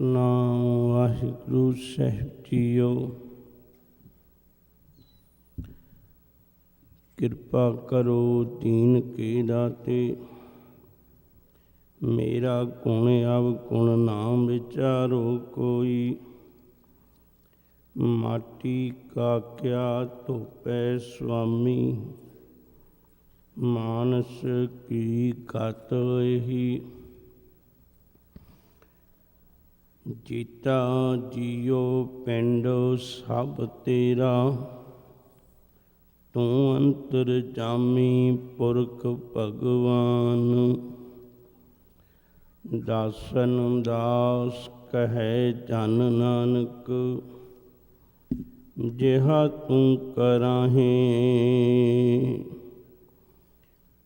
सतनाम वाहिगुरु साहिब जीओ। किरपा करो दीन के दाते, मेरा गुण अवगुण नाम विचारो कोई। माटी का क्या धोपै स्वामी, मानस की गत ही। जीता जियो पिंड सब तेरा, तू अंतर जामी पुरख भगवान। दासन दास कहे जन नानक, जिहा तू कराहे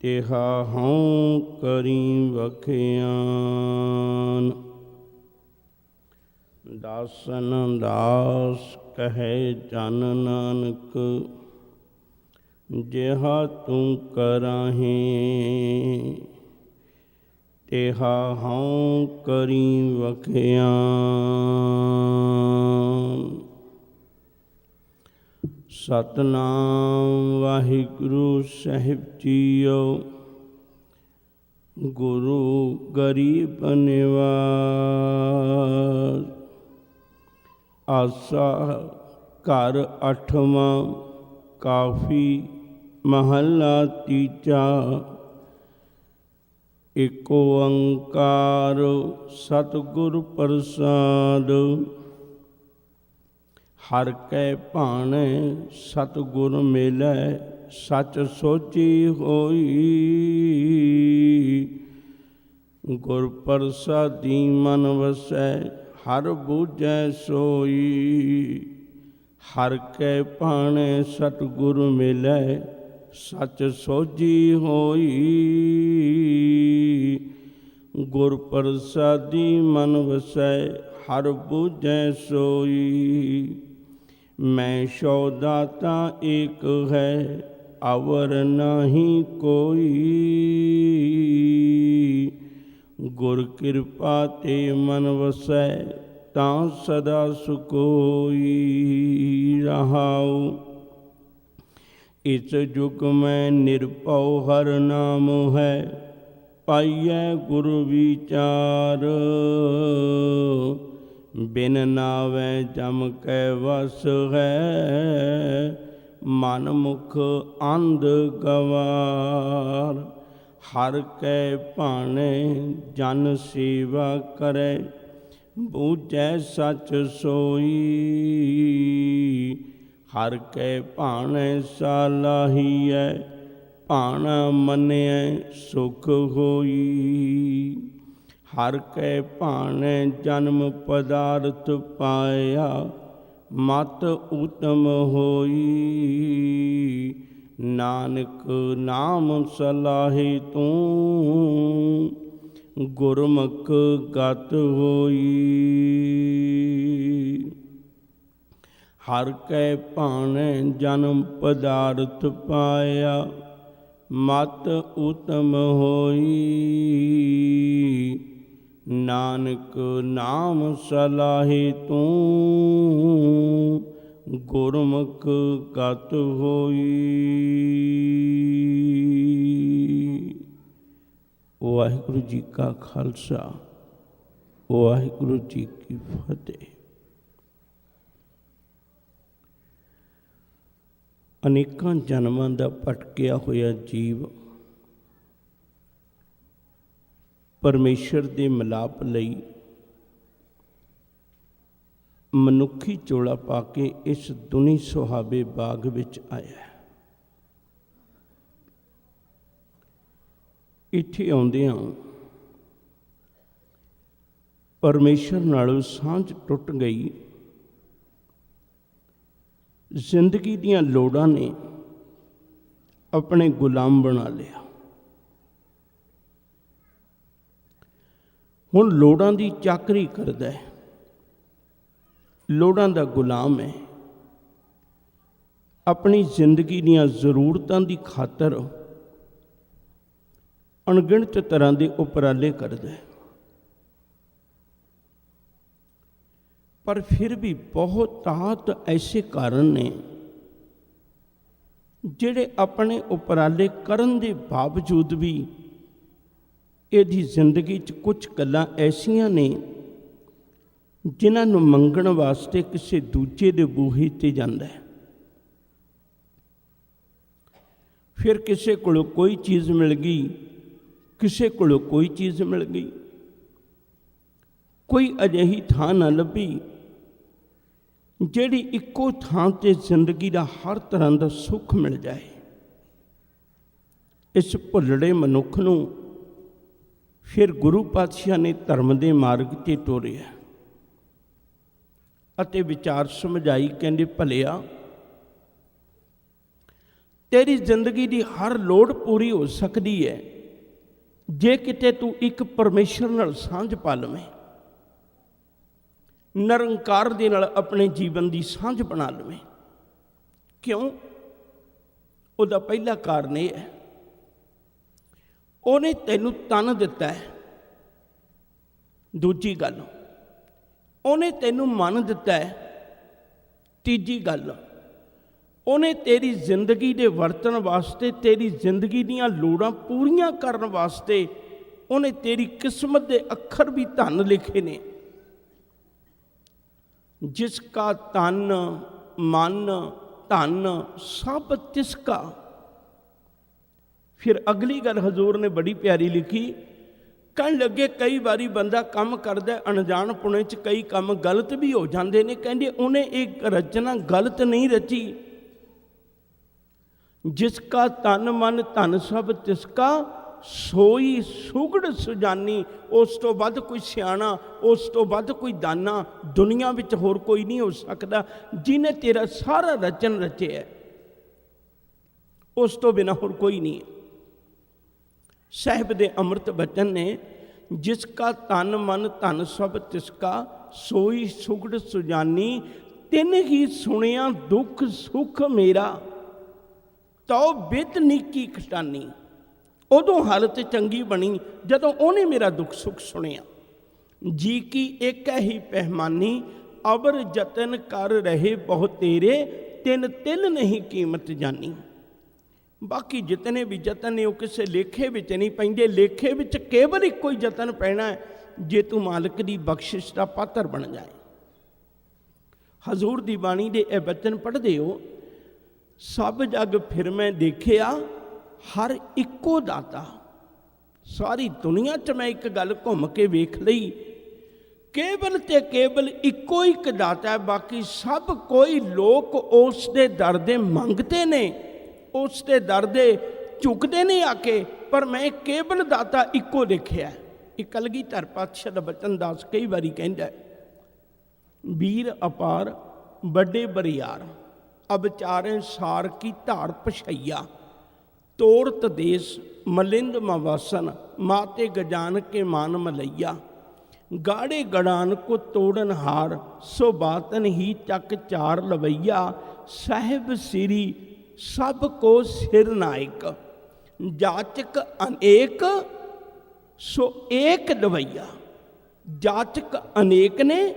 तिहा हूँ करी बखियान। दासन दास कहे जन नानक, जिहा तू कराहे तिहा हूँ करी बखियान। सतनाम वाहिगुरु साहिब जीओ। गुरु गरीब निवास, आसा घर अठवां काफी महला तीजा। एक ओंकार सतगुर प्रसाद, हर कै भाणे सतगुर मिलै सच सोची होई। गुर प्रसादी मन वसै हर बूझै सोई। हर कै भाणे सतगुर मिलै सच सोची होई। गुर प्रसादी मन वसै हर बूझै सोई। मैं सौ दाता एक है अवर नहीं कोई। गुर कृपा ते मन वसै तां सदा सुकोई। रहाओ इस युग में निरभउ हर नाम है, पाइयै गुरु विचार। बिन नावै जम कै वस है, मन मुख अंध गवार। हर कै भाणे जन सेवा करे, बूझै सच सोई। हर कै भाणे सालाहियै, भाणा मन्नियै सुख होई। हर कै भाणे जन्म पदार्थ पाया, मत उत्तम होई। नानक नाम सलाहे तू, गुरमुख गत होई। हर कै भाणे जन्म पदार्थ पाया, मत उत्तम होई। नानक नाम सलाहे तू, गुरमुख गत होई। वाहिगुरु जी का खालसा, वाहिगुरु जी की फतेह। अनेकां जन्मां दा भटकिया होया जीव परमेश्वर दे मिलाप लई मनुखी चोला पा के इस दुनी सुहावे बाग विच आया। इत्थे आउंदियां परमेश्वर नालों सांझ टुट गई। जिंदगी दीयां लोड़ां ने अपने गुलाम बना लिया। हुण लोड़ां दी चाकरी करदा है, लोड़ां दा गुलाम है। अपनी जिंदगी दीयां जरूरतां दी खातर अणगिणत तरह के उपराले करदा है। पर फिर भी बहुतात ऐसे कारण ने ਜਿਹੜੇ ਆਪਣੇ ਉਪਰਾਲੇ ਕਰਨ ਦੇ ਬਾਵਜੂਦ ਵੀ ਇਹਦੀ ਜ਼ਿੰਦਗੀ 'ਚ ਕੁਝ ਗੱਲਾਂ ਐਸੀਆਂ ਨੇ ਜਿਨ੍ਹਾਂ ਨੂੰ ਮੰਗਣ ਵਾਸਤੇ ਕਿਸੇ ਦੂਜੇ ਦੇ ਬੂਹੇ 'ਤੇ ਜਾਂਦਾ ਹੈ। ਫਿਰ ਕਿਸੇ ਕੋਲੋਂ ਕੋਈ ਚੀਜ਼ ਮਿਲ ਗਈ, ਕਿਸੇ ਕੋਲੋਂ ਕੋਈ ਚੀਜ਼ ਮਿਲ ਗਈ, ਕੋਈ ਅਜਿਹੀ ਥਾਂ ਨਾ ਲੱਭੀ ਜਿਹੜੀ ਇੱਕੋ ਥਾਂ 'ਤੇ ਜ਼ਿੰਦਗੀ ਦਾ ਹਰ ਤਰ੍ਹਾਂ ਦਾ ਸੁੱਖ ਮਿਲ ਜਾਏ। ਇਸ ਭੁੱਲੜੇ ਮਨੁੱਖ ਨੂੰ ਫਿਰ ਗੁਰੂ ਪਾਤਸ਼ਾਹ ਨੇ ਧਰਮ ਦੇ ਮਾਰਗ 'ਤੇ ਤੋਰਿਆ ਅਤੇ ਵਿਚਾਰ ਸਮਝਾਈ। ਕਹਿੰਦੇ, ਭਲਿਆ, ਤੇਰੀ ਜ਼ਿੰਦਗੀ ਦੀ ਹਰ ਲੋੜ ਪੂਰੀ ਹੋ ਸਕਦੀ ਹੈ ਜੇ ਕਿਤੇ ਤੂੰ ਇੱਕ ਪਰਮੇਸ਼ਰ ਨਾਲ ਸਾਂਝ ਪਾ ਲਵੇਂ, ਨਿਰੰਕਾਰ ਦੇ ਨਾਲ ਆਪਣੇ ਜੀਵਨ ਦੀ ਸਾਂਝ ਬਣਾ ਲਵੇਂ। ਕਿਉਂ? ਉਹਦਾ ਪਹਿਲਾ ਕਾਰਨ ਇਹ ਹੈ, ਉਹਨੇ ਤੈਨੂੰ ਤਨ ਦਿੱਤਾ ਹੈ। ਦੂਜੀ ਗੱਲ, ਉਹਨੇ ਤੈਨੂੰ ਮਨ ਦਿੱਤਾ ਹੈ। ਤੀਜੀ ਗੱਲ, ਉਹਨੇ ਤੇਰੀ ਜ਼ਿੰਦਗੀ ਦੇ ਵਰਤਣ ਵਾਸਤੇ, ਤੇਰੀ ਜ਼ਿੰਦਗੀ ਦੀਆਂ ਲੋੜਾਂ ਪੂਰੀਆਂ ਕਰਨ ਵਾਸਤੇ ਉਹਨੇ ਤੇਰੀ ਕਿਸਮਤ ਦੇ ਅੱਖਰ ਵੀ ਧਨ ਲਿਖੇ ਨੇ। ਜਿਸ ਕਾ ਤਨ ਮਨ ਧਨ ਸਭ ਤਿਸ ਕਾ। ਫਿਰ ਅਗਲੀ ਗੱਲ ਹਜ਼ੂਰ ਨੇ ਬੜੀ ਪਿਆਰੀ ਲਿਖੀ, ਕਹਿਣ ਲੱਗੇ ਕਈ ਵਾਰੀ ਬੰਦਾ ਕੰਮ ਕਰਦਾ ਅਣਜਾਣ ਪੁਣੇ 'ਚ ਕਈ ਕੰਮ ਗਲਤ ਵੀ ਹੋ ਜਾਂਦੇ ਨੇ। ਕਹਿੰਦੇ ਉਹਨੇ ਇਹ ਰਚਨਾ ਗਲਤ ਨਹੀਂ ਰਚੀ। ਜਿਸ ਕਾ ਤਨ ਮਨ ਧਨ ਸਭ ਤਿਸ ਕਾ ਸੋਈ ਸੁਗੜ ਸੁਜਾਨੀ। ਉਸ ਤੋਂ ਵੱਧ ਕੋਈ ਸਿਆਣਾ, ਉਸ ਤੋਂ ਵੱਧ ਕੋਈ ਦਾਨਾ ਦੁਨੀਆ ਵਿੱਚ ਹੋਰ ਕੋਈ ਨਹੀਂ ਹੋ ਸਕਦਾ ਜਿਹਨੇ ਤੇਰਾ ਸਾਰਾ ਰਚਨ ਰਚਿਆ। ਉਸ ਤੋਂ ਬਿਨਾਂ ਹੋਰ ਕੋਈ ਨਹੀਂ ਹੈ। ਸਾਹਿਬ ਦੇ ਅੰਮ੍ਰਿਤ ਬਚਨ ਨੇ, ਜਿਸ ਕਾ ਤਨ ਮਨ ਧਨ ਸਭ ਤਿਸ ਕਾ ਸੋਈ ਸੁਗੜ ਸੁਜਾਨੀ। ਤਿਨ ਹੀ ਸੁਣਿਆ ਦੁੱਖ ਸੁੱਖ ਮੇਰਾ ਤਉ ਬਿਦ ਨੀਕੀ ਖਟਾਨੀ। ਉਦੋਂ ਹਾਲਤ ਚੰਗੀ ਬਣੀ ਜਦੋਂ ਉਹਨੇ ਮੇਰਾ ਦੁੱਖ ਸੁੱਖ ਸੁਣਿਆ। ਜੀ ਕੀ ਇੱਕ ਹੀ ਪਹਿਮਾਨੀ ਅਬਰ ਜਤਨ ਕਰ ਰਹੇ ਬਹੁ ਤੇਰੇ ਤਿੰਨ ਤਿਲ ਨਹੀਂ ਕੀਮਤ ਜਾਨੀ। ਬਾਕੀ ਜਿਤਨੇ ਵੀ ਯਤਨ ਨੇ ਉਹ ਕਿਸੇ ਲੇਖੇ ਵਿੱਚ ਨਹੀਂ ਪੈਂਦੇ। ਲੇਖੇ ਵਿੱਚ ਕੇਵਲ ਇੱਕੋ ਹੀ ਯਤਨ ਪੈਣਾ ਹੈ, ਜੇ ਤੂੰ ਮਾਲਕ ਦੀ ਬਖਸ਼ਿਸ਼ ਦਾ ਪਾਤਰ ਬਣ ਜਾਏ। ਹਜ਼ੂਰ ਦੀ ਬਾਣੀ ਦੇ ਇਹ ਬਚਨ ਪੜ੍ਹਦੇ ਹੋ, ਸਭ ਜਗ ਫਿਰ ਮੈਂ ਦੇਖਿਆ ਹਰ ਇੱਕੋ ਦਾਤਾ। ਸਾਰੀ ਦੁਨੀਆ 'ਚ ਮੈਂ ਇੱਕ ਗੱਲ ਘੁੰਮ ਕੇ ਵੇਖ ਲਈ, ਕੇਵਲ ਤੇ ਕੇਵਲ ਇੱਕੋ ਇੱਕ ਦਾਤਾ ਹੈ। ਬਾਕੀ ਸਭ ਕੋਈ ਲੋਕ ਉਸ ਦੇ ਦਰ ਦੇ ਮੰਗਤੇ ਨੇ, ਉਸ ਦੇ ਦਰ ਦੇ ਝੁਕਦੇ ਨੇ ਆ ਕੇ, ਪਰ ਮੈਂ ਕੇਵਲ ਦਾਤਾ ਇੱਕੋ ਦੇਖਿਆ। ਇਹ ਕਲਗੀਧਰ ਪਾਤਸ਼ਾਹ ਦਾ ਬਚਨ ਦਾਸ ਕਈ ਵਾਰੀ ਕਹਿੰਦਾ, ਵੀਰ ਅਪਾਰ ਵੱਡੇ ਬਰਿਆਰ ਅਬਚਾਰੇ ਸਾਰ ਕੀ ਧਾਰ ਪਛਈਆ। ਤੋੜਤ ਦੇਸ ਮਲਿੰਦ ਮਵਾਸਨ ਮਾਤੇ ਗਜਾਨ ਕੇ ਮਾਨ ਮਲਈਆ। ਗਾੜੇ ਗੜਾਨ ਕੋ ਤੋੜਨ ਹਾਰ ਸੋ ਬਾਤਨ ਹੀ ਚੱਕ ਚਾਰ ਲਵਈਆ। ਸਾਹਿਬ ਸਿਰੀ ਸਭ ਕੋ ਸਿਰ ਨਾਇਕ ਜਾਚਕ ਅਨੇਕ ਸੋ ਏਕ ਦਵਈਆ। ਜਾਚਕ ਅਨੇਕ ਨੇ,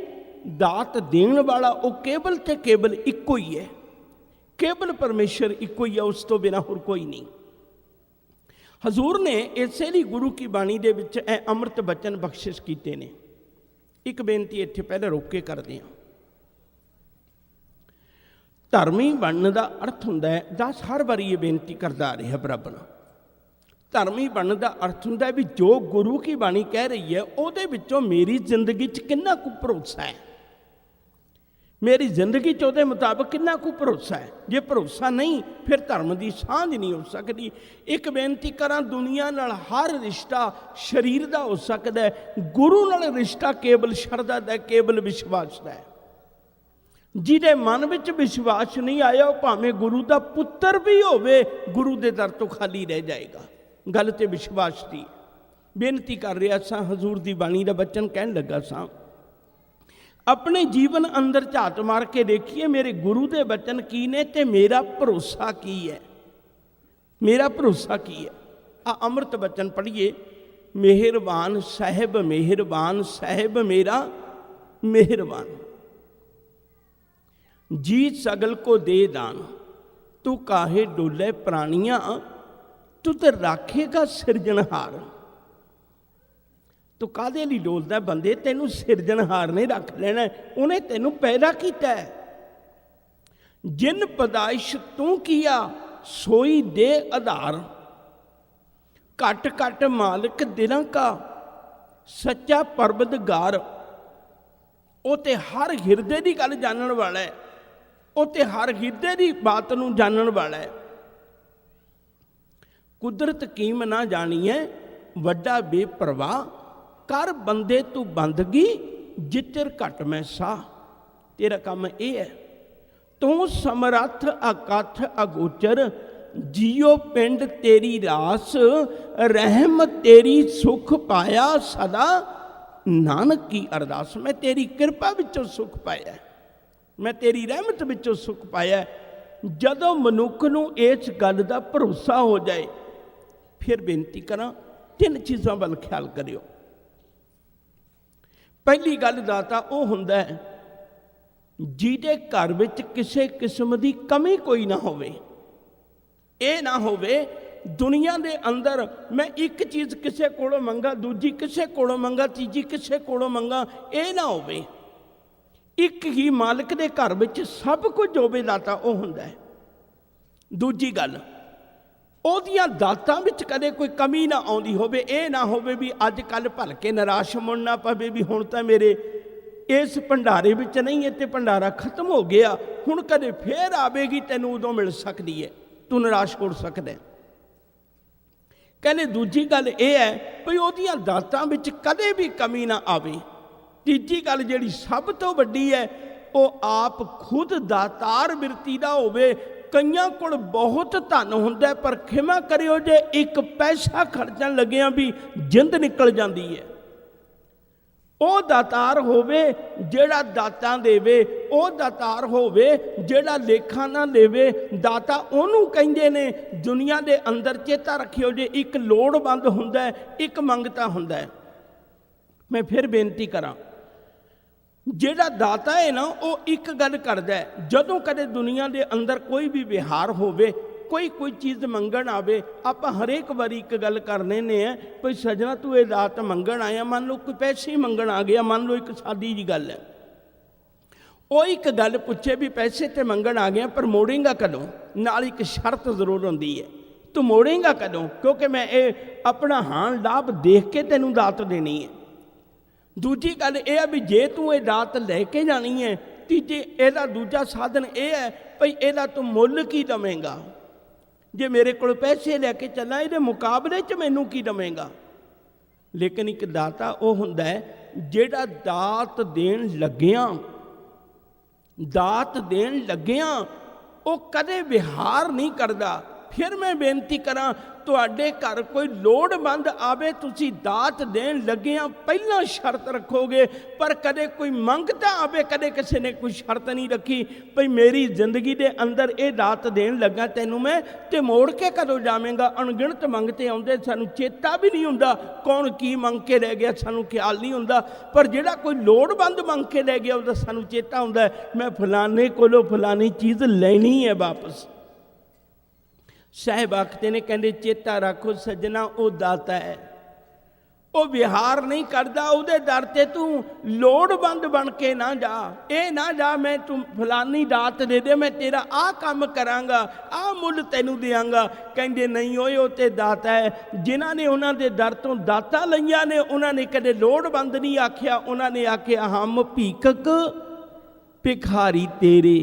ਦਾਤ ਦੇਣ ਵਾਲਾ ਉਹ ਕੇਵਲ ਤੇ ਕੇਵਲ ਇੱਕੋ ਹੀ ਹੈ। ਕੇਵਲ ਪਰਮੇਸ਼ਰ ਇੱਕੋ ਹੀ ਹੈ, ਉਸ ਤੋਂ ਬਿਨਾਂ ਹੋਰ ਕੋਈ ਨਹੀਂ। ਹਜ਼ੂਰ ਨੇ ਇਸੇ ਲਈ ਗੁਰੂ ਕੀ ਬਾਣੀ ਦੇ ਵਿੱਚ ਇਹ ਅੰਮ੍ਰਿਤ ਬਚਨ ਬਖਸ਼ਿਸ਼ ਕੀਤੇ ਨੇ। ਇੱਕ ਬੇਨਤੀ ਇੱਥੇ ਪਹਿਲਾਂ ਰੋਕ ਕੇ ਕਰਦੇ ਹਾਂ। ਧਰਮੀ ਬਣਨ ਦਾ ਅਰਥ ਹੁੰਦਾ ਹੈ, ਦਾਸ ਹਰ ਵਾਰੀ ਇਹ ਬੇਨਤੀ ਕਰਦਾ ਆ ਰਿਹਾ ਰੱਬ ਨੂੰ, ਧਰਮੀ ਬਣਨ ਦਾ ਅਰਥ ਹੁੰਦਾ ਵੀ ਜੋ ਗੁਰੂ ਕੀ ਬਾਣੀ ਕਹਿ ਰਹੀ ਹੈ ਉਹਦੇ ਵਿੱਚੋਂ ਮੇਰੀ ਜ਼ਿੰਦਗੀ 'ਚ ਕਿੰਨਾ ਕੁ ਭਰੋਸਾ ਹੈ, ਮੇਰੀ ਜ਼ਿੰਦਗੀ 'ਚ ਉਹਦੇ ਮੁਤਾਬਕ ਕਿੰਨਾ ਕੁ ਭਰੋਸਾ ਹੈ। ਜੇ ਭਰੋਸਾ ਨਹੀਂ ਫਿਰ ਧਰਮ ਦੀ ਸਾਂਝ ਨਹੀਂ ਹੋ ਸਕਦੀ। ਇੱਕ ਬੇਨਤੀ ਕਰਾਂ, ਦੁਨੀਆ ਨਾਲ ਹਰ ਰਿਸ਼ਤਾ ਸਰੀਰ ਦਾ ਹੋ ਸਕਦਾ ਹੈ, ਗੁਰੂ ਨਾਲ ਰਿਸ਼ਤਾ ਕੇਵਲ ਸ਼ਰਧਾ ਦਾ, ਕੇਵਲ ਵਿਸ਼ਵਾਸ ਦਾ ਹੈ। ਜਿਹਦੇ ਮਨ ਵਿੱਚ ਵਿਸ਼ਵਾਸ ਨਹੀਂ ਆਇਆ ਉਹ ਭਾਵੇਂ ਗੁਰੂ ਦਾ ਪੁੱਤਰ ਵੀ ਹੋਵੇ, ਗੁਰੂ ਦੇ ਦਰ ਤੋਂ ਖਾਲੀ ਰਹਿ ਜਾਏਗਾ। ਗੱਲ ਤੇ ਵਿਸ਼ਵਾਸ ਦੀ ਬੇਨਤੀ ਕਰ ਰਿਹਾ ਸਾਂ। ਹਜ਼ੂਰ ਦੀ ਬਾਣੀ ਦਾ ਬਚਨ ਕਹਿਣ ਲੱਗਾ ਸਾਂ, ਆਪਣੇ ਜੀਵਨ ਅੰਦਰ ਝਾਤ ਮਾਰ ਕੇ ਦੇਖੀਏ ਮੇਰੇ ਗੁਰੂ ਦੇ ਬਚਨ ਕੀ ਨੇ ਤੇ ਮੇਰਾ ਭਰੋਸਾ ਕੀ ਹੈ। ਮੇਰਾ ਭਰੋਸਾ ਕੀ ਹੈ? ਆ ਅੰਮ੍ਰਿਤ ਬਚਨ ਪੜ੍ਹੀਏ। ਮਿਹਰਬਾਨ ਸਾਹਿਬ, ਮਿਹਰਬਾਨ ਸਾਹਿਬ ਮੇਰਾ ਮਿਹਰਬਾਨ। जी सगल को दे दान, तू काहे डोले प्राणियां, तू तो राखेगा सिरजनहार। तू काहदे लई डोलदा बंदे, तैनू सिरजनहार ने रख लेना, उन्हें तैनू पैदा किया है। जिन पैदाइश तू किया सोई दे आधार, घट घट मालिक दिलां का सच्चा परबतगार। वो ते हर हिरदे की गल जानन वाला है, वो ते हर हिरदे की बात नूं जानन वाला है। कुदरत कीम ना जानीए वड्डा बेपरवाह, कर बंदे तू बंदगी जितर घट मैं साह। तेरा काम यह है, तू समरथ अकथ अगोचर, जियो पिंड तेरी रास, रहम तेरी सुख पाया सदा, नानक की अरदास। मैं तेरी कृपा विचों सुख पाया, मैं तेरी रहमत विचों सुख पाया। जदों मनुख नूं इस गल दा भरोसा हो जाए, फिर बेनती करा तीन चीज़ों वाल ख्याल करियो। पहली गल दाता वो हुंदा है जिहदे घर विच किसी किस्म की कमी कोई ना होवे। ये ना होवे दुनिया के अंदर मैं एक चीज़ किसी कोलों मंगा, दूजी किसी कोलों मंगा, तीजी किसी कोलों मंगा, ये ना होवे। एक ही मालिक के घर विच सब कुछ होवे दाता वो हुंदा है। दूजी गल ਉਹਦੀਆਂ ਦਾਤਾਂ ਵਿੱਚ कदे कोई कमी ना आउंदी होवे। ਇਹ ना होवे भी अज कल भल के निराश मुड़ना पवे भी हुण तां मेरे इस भंडारे विच नहीं है, तो भंडारा खत्म हो गया, हुण कदे फिर आवेगी, तैनूं उदों मिल सकदी है, तू निराश हो सकदा है। कहने दूजी गल यह है भी ਉਹਦੀਆਂ ਦਾਤਾਂ ਵਿੱਚ कदे भी कमी ना आवे। तीजी गल जिहड़ी सब तो वड्डी है वो आप खुद दातार बिरती दा होवे। कईयां कोल बहुत धन हुंदा पर खिमा करियो जे एक पैसा खर्चण लगिया भी जिंद निकल जाती है। ਉਹ ਦਾਤਾਰ ਹੋਵੇ ਜਿਹੜਾ ਦਾਤਾਂ ਦੇਵੇ, ਉਹ ਦਾਤਾਰ ਹੋਵੇ ਜਿਹੜਾ ਲੇਖਾਂ ਨਾ ਦੇਵੇ। ਦਾਤਾ ਉਹਨੂੰ ਕਹਿੰਦੇ ਨੇ ਦੁਨੀਆ ਦੇ ਅੰਦਰ। ਚੇਤਾ ਰੱਖਿਓ ਜੇ ਇੱਕ ਲੋੜਵੰਦ ਹੁੰਦਾ ਹੈ, ਇੱਕ ਮੰਗਤਾ ਹੁੰਦਾ ਹੈ। ਮੈਂ ਫਿਰ ਬੇਨਤੀ ਕਰਾਂ, ਜਿਹੜਾ ਦਾਤਾ ਹੈ ਨਾ ਉਹ ਇੱਕ ਗੱਲ ਕਰਦਾ ਹੈ, ਜਦੋਂ ਕਦੇ ਦੁਨੀਆ ਦੇ ਅੰਦਰ ਕੋਈ ਵੀ ਵਿਹਾਰ ਹੋਵੇ, कोई चीज़ मंगण आवे, आप हरेक बारी एक गल कर लेने हैं भाई सजना तू ये दात मंगण आया, मान लो कोई पैसे ही मंगण आ गया, मान लो एक सादी जी गल है, वो एक गल पूछे भी पैसे तो मंगण आ गया पर मोड़ेगा कदों, नाल एक शर्त जरूर होंदी है, तू मोड़ेगा कदों, क्योंकि मैं ये अपना हान लाभ देख के तेनों दात देनी है। दूजी गल यह भी जे तू ये दात लैके जानी है, तीजे ਇਹਦਾ दूजा साधन यह है भाई ਇਹਦਾ तू मुल की दवेंगा। जे मेरे को पैसे लैके चलना ये मुकाबले च मैनू की दवेंगा। लेकिन एक दाता वो हुंदा है जेड़ा दात देन लग्गियां वो कदे विहार नहीं करता। फिर मैं बेनती करा तुहाडे घर कोई लोड़वंद आवे, तुसी दात देन लगिया पहला शर्त रखोगे, पर कदे कोई मंगता आवे, कदे किसी ने कोई शर्त नहीं रखी भाई मेरी जिंदगी दे अंदर ये दात देन लगा तैनू मैं, ते मोड़ के कदों जावेंगा। अणगिणत मंगते आउंदे, सानू चेता भी नहीं हुंदा कौन की मंग के रह गया, सानू ख्याल नहीं हुंदा। पर जिहड़ा कोई लोड़वंद मंग के रह गया उसदा सानू चेता हुंदा है मैं फलाने कोलों फलानी चीज़ लैनी है वापस। साहिब आखते ने कहते चेता रखो सजना वो दाता है, वो विहार नहीं करता, उहदे दर ते तू लोड़वंद बन के ना जा। ये ना जा मैं तू फलानी दात दे दे, मैं तेरा आ काम करांगा, आ मुल तैनू देंगा। कहते नहीं होए वो ते दाता है। जिन्हां ने उन्होंने दर तो दाता लईआं ने उन्होंने कदे लोड़वंद नहीं आख्या, उन्होंने आख्या हम भीखक भिखारी तेरे,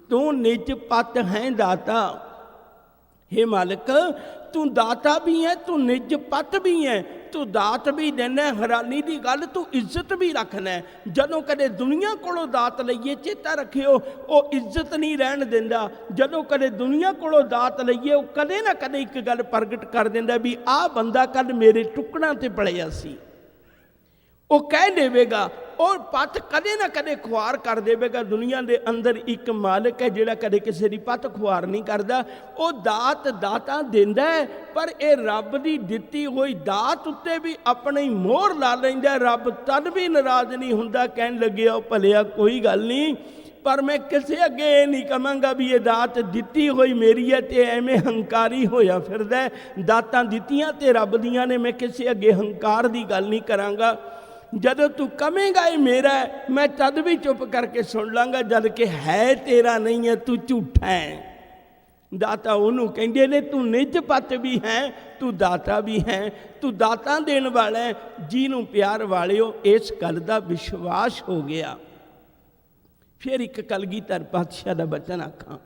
तू निज पत है दाता। हे मालिक तू दाता भी है, तू निज पत भी है, तू दात भी देना, हैरानी की गल तू इज्जत भी रखना है। जदों कदे दुनिया कोलों दात लईए चेता रखियो वो इज्जत नहीं रहन देंदा। जदों कदे दुनिया कोलों दात लईए वो कदे ना कदे एक गल प्रगट कर देंदा भी आ बंदा कल मेरे टुकड़ां ते पलिया सी, वो कह देवेगा। और पत कदे ना कदे खुआर कर देवेगा। दुनिया के अंदर एक मालिक है जिहड़ा कदे किसी की पत खुआर नहीं करता। वो दात दाता देंदा है, पर यह रब की दिती हुई दात उत्ते भी अपनी मोहर ला लैंदा। रब तद भी नाराज नहीं हुंदा, कहन लगे भलिया कोई गल नहीं, पर मैं किसी अगे ये नहीं कहांगा भी ये दात दिती हुई मेरी है तो एवें हंकारी होया फिरदा है। दातां दित्तियां ते रब दियां ने, मैं किसी अगे हंकार की गल नहीं करांगा। जदों तू कहेगा ये मेरा है, मैं तद भी चुप करके सुन लांगा, जद कि है तेरा नहीं है, तू झूठा है। दाता उन्होंने कहते ने, तू निजपत भी है, तू दाता भी है, तू दाता देने वाला है। जिन्हों प्यार वालिओ इस गल का विश्वास हो गया। फिर एक कलगीधर पातशाह का बचन आखां।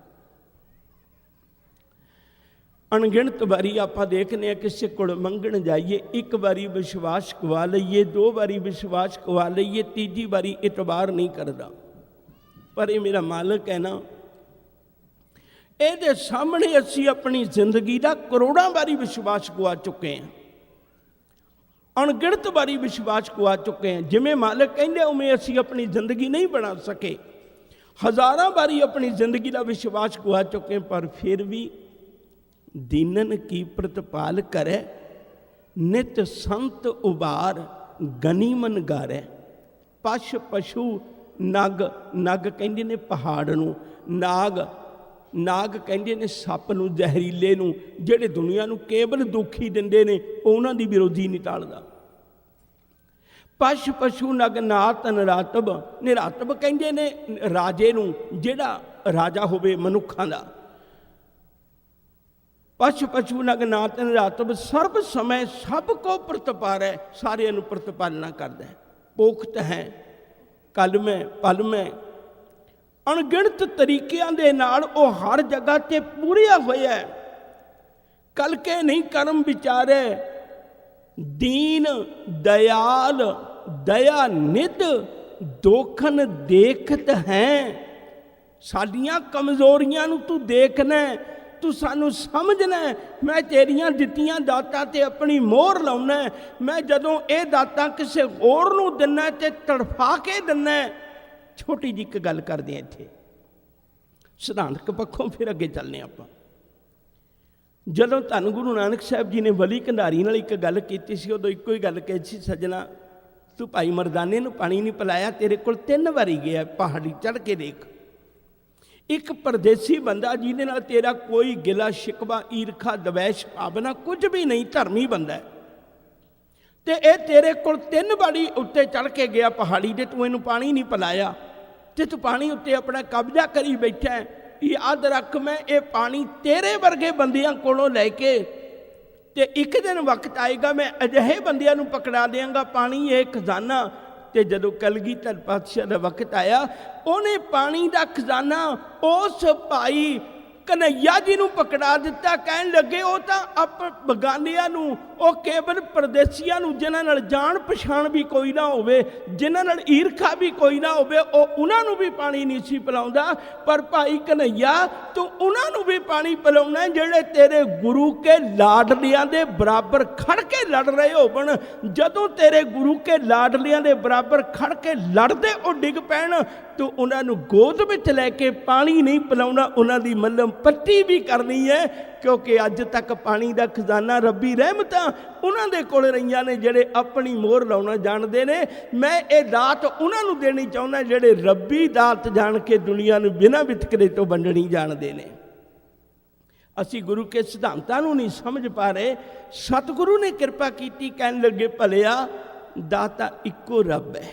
अणगिणत बारी आप देखने किसी को मंगण जाइए, एक बारी विश्वास गवा लीए, 2 बारी विश्वास गवा लीए, तीजी बारी इतबार नहीं करता। पर ये मेरा मालिक है ना, ये सामने असी अपनी जिंदगी का करोड़ों बारी विश्वास गवा चुके हैं, अणगिणत बारी विश्वास गवा चुके हैं। जिमें मालिक कहते उमें असी अपनी जिंदगी नहीं बना सके, हज़ारों बारी अपनी जिंदगी का विश्वास गवा चुके हैं। पर फिर भी दीनन की प्रतिपाल करे, नित संत उबार गनीमन गारे। पश पशु नग, नग कहते ने पहाड़ नूं, नाग नाग कहते ने सप नूं, जहरीले नूं, जिहड़े दुनिया नूं केवल दुखी दिंदे ने, उन्हां दी विरोधी नहीं टालदा। पश पशु नग नात निरातब, निरातब कहते ने राजे नूं, जिहड़ा राजा होवे मनुखां दा। पश पशु नग नात निरातब, सर्व समय सबको प्रतिपार है, सारिਆਂ ਨੂੰ प्रतिपालना करदा है, पोख्त है, कल में पल में, अणगिणत तरीकों के नाल वो हर जगह ते पूरिया होया है। कल के नहीं कर्म विचारे, दीन दयाल दया निध दोखन देखत हैं। साडियां कमजोरियां नूं तू देखना है, तू सानू समझना है। मैं तेरियां दित्तियां दातां ते अपनी मोहर लाउना है। मैं जदों ये दातां किसी होर नूं दिना ते तड़फा के दिना है। छोटी जी एक गल करते हैं इत्थे सिद्धांतक पक्षों, फिर अगे चलने आप। जदों धन गुरु नानक साहब जी ने वली कंधारी नाल एक गल कीती सी, उदों इक्को ही गल कही सी, सजना तू भाई मरदाने नूं पानी नहीं पिलाया, तेरे कोल 3 वारी गया, पहाड़ी चढ़ के देख। एक परदेसी बंदा जिहदे नाल तेरा कोई गिला शिकवा ईरखा द्वैश भावना कुछ भी नहीं, धर्मी बंदा है, ते ये तेरे कोल 3 वारी उत्ते चढ़ के गया पहाड़ी दे, तू इनू पानी नहीं पिलाया, ते तू पानी उत्ते अपना कब्जा करी बैठा है। याद रख, मैं ये पानी तेरे वर्गे बंदियां कोलों लैके ते एक दिन वक्त आएगा, मैं अजिहे बंदियां नू पकड़ा देंगा, पानी ये खजाना। ते जदों कलगीधर पातशाह का वक्त आया, उन्हें पानी का खजाना उस भाई कन्हैया जी नूं पकड़ा दिता। कहन लगे वो तो आप बगानियां नूं, वो केवल परदेसियां नूं, जिन्हां नाल जान पछाण भी कोई ना होवे, जिन्हां नाल ईरखा भी कोई ना होवे, उन्हां नूं भी पानी नहीं सी पिलाउंदा। पर भाई कन्हैया तू उन्हां नूं भी पानी पिलाउणा जिहड़े तेरे गुरु के लाडलियां दे बराबर खड़ के लड़ रहे होवन। जदों तेरे गुरु के लाडलियां दे बराबर खड़ के लड़दे ओ डिग पैण, तू उन्हां नूं गोद विच लैके पानी नहीं पिलाउणा, उन्हां दी मल्लम पट्टी भी करनी है। क्योंकि अज तक पानी का खजाना रब्बी रहमत उन्होंने कोल रहीआं ने, जिहड़े अपनी मोहर लाउणा जाणदे ने। मैं ये दात उन्होंने देनी चाहुंदा जिहड़े रब्बी दात जान के दुनिया नूं बिना वितकरे तो वंडणी जाणदे ने। असी गुरु के सिद्धांतां नूं नहीं समझ पा रहे। सतगुरु ने कृपा की, कहन लगे भलिया दाता इक्को रब है,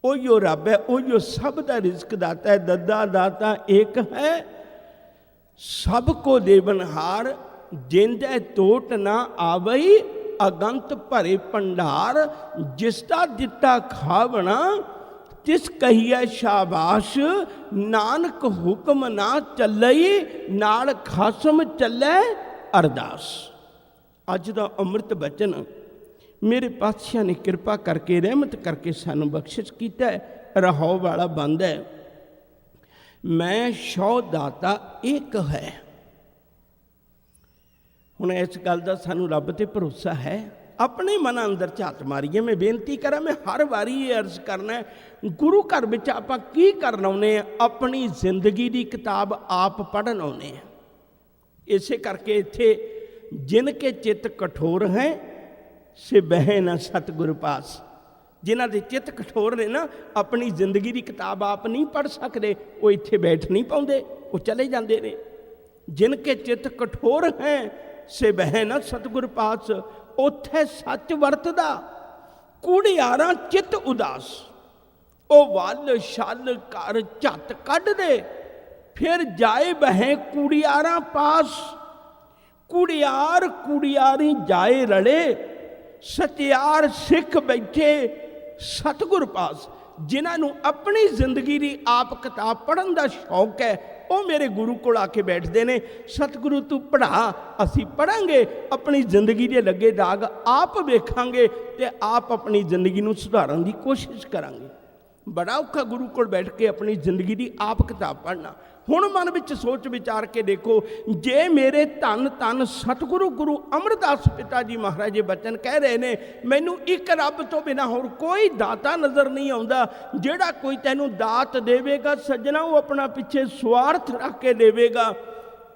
ओहियो रब है, ओहियो सब दा रिज़्क दाता है। दद्दा दाता एक है, सबको देवनहार, जिंदे टोट ना आवई, अगंत भरे भंडार। जिसका दिता खावना तिस कहिए शाबाश, नानक हुक्म ना चलई, नाल खसम चले अरदास। अज दा अमृत बचन मेरे पातशाह ने कृपा करके रहमत करके सानू बख्शिश किया है, रहो वाला बंद है। मैं शौ दाता एक है। हुण इस गल का सानू रब ते भरोसा है। अपने मन अंदर झात मारीए। मैं बेनती करा, मैं हर बारी ये अर्ज करना है, गुरु घर विच आपां की करन आउणे आ, अपनी जिंदगी की किताब आप पढ़न आउणे आ। इसे करके इत्थे जिनके चित्त कठोर हैं से बह न सतगुर पास, ਜਿਨ੍ਹਾਂ ਦੇ ਚਿੱਤ ਕਠੋਰ ਨੇ ਨਾ, ਆਪਣੀ ਜ਼ਿੰਦਗੀ ਦੀ ਕਿਤਾਬ ਆਪ ਨਹੀਂ ਪੜ੍ਹ ਸਕਦੇ, ਉਹ ਇੱਥੇ ਬੈਠ ਨਹੀਂ ਪਾਉਂਦੇ, ਉਹ ਚਲੇ ਜਾਂਦੇ ਨੇ। ਜਿਨ ਕੇ ਚਿੱਤ ਕਠੋਰ ਹੈ ਸੇ ਬਹਿ ਨਾ ਸਤਿਗੁਰ ਪਾਸ, ਉੱਥੇ ਸੱਚ ਵਰਤਦਾ ਕੂੜਿਆਰਾਂ ਚਿੱਤ ਉਦਾਸ। ਉਹ ਵੱਲ ਛਲ ਘਰ ਝੱਟ ਕੱਢ ਦੇ, ਫਿਰ ਜਾਏ ਬਹਿ ਕੂੜਿਆਰਾਂ ਪਾਸ। ਕੁੜਿਆਰ ਕੁੜਿਆਰੀ ਜਾਏ ਰਲੇ, ਸਤਿਆਰ ਸਿੱਖ ਬੈਠੇ ਸਤਿਗੁਰ ਪਾਸ। ਜਿਨ੍ਹਾਂ ਨੂੰ ਆਪਣੀ ਜ਼ਿੰਦਗੀ ਦੀ ਆਪ ਕਿਤਾਬ ਪੜ੍ਹਨ ਦਾ ਸ਼ੌਕ ਹੈ, ਉਹ ਮੇਰੇ ਗੁਰੂ ਕੋਲ ਆ ਕੇ ਬੈਠਦੇ ਨੇ। ਸਤਿਗੁਰੂ ਤੂੰ ਪੜ੍ਹਾ, ਅਸੀਂ ਪੜ੍ਹਾਂਗੇ, ਆਪਣੀ ਜ਼ਿੰਦਗੀ ਦੇ ਲੱਗੇ ਦਾਗ ਆਪ ਵੇਖਾਂਗੇ ਤੇ ਆਪ ਆਪਣੀ ਜ਼ਿੰਦਗੀ ਨੂੰ ਸੁਧਾਰਨ ਦੀ ਕੋਸ਼ਿਸ਼ ਕਰਾਂਗੇ। ਬੜਾ ਔਖਾ ਗੁਰੂ ਕੋਲ ਬੈਠ ਕੇ ਆਪਣੀ ਜ਼ਿੰਦਗੀ ਦੀ ਆਪ ਕਿਤਾਬ ਪੜ੍ਹਨਾ। ਹੁਣ ਮਨ ਵਿੱਚ ਸੋਚ ਵਿਚਾਰ ਕੇ ਦੇਖੋ, ਜੇ ਮੇਰੇ ਧੰਨ ਧੰਨ ਸਤਿਗੁਰੂ ਗੁਰੂ ਅਮਰਦਾਸ ਪਿਤਾ ਜੀ ਮਹਾਰਾਜ ਜੀ ਬਚਨ ਕਹਿ ਰਹੇ ਨੇ, ਮੈਨੂੰ ਇੱਕ ਰੱਬ ਤੋਂ ਬਿਨਾਂ ਹੋਰ ਕੋਈ ਦਾਤਾ ਨਜ਼ਰ ਨਹੀਂ ਆਉਂਦਾ। ਜਿਹੜਾ ਕੋਈ ਤੈਨੂੰ ਦਾਤ ਦੇਵੇਗਾ ਸੱਜਣਾ, ਉਹ ਆਪਣਾ ਪਿੱਛੇ ਸਵਾਰਥ ਰੱਖ ਕੇ ਦੇਵੇਗਾ।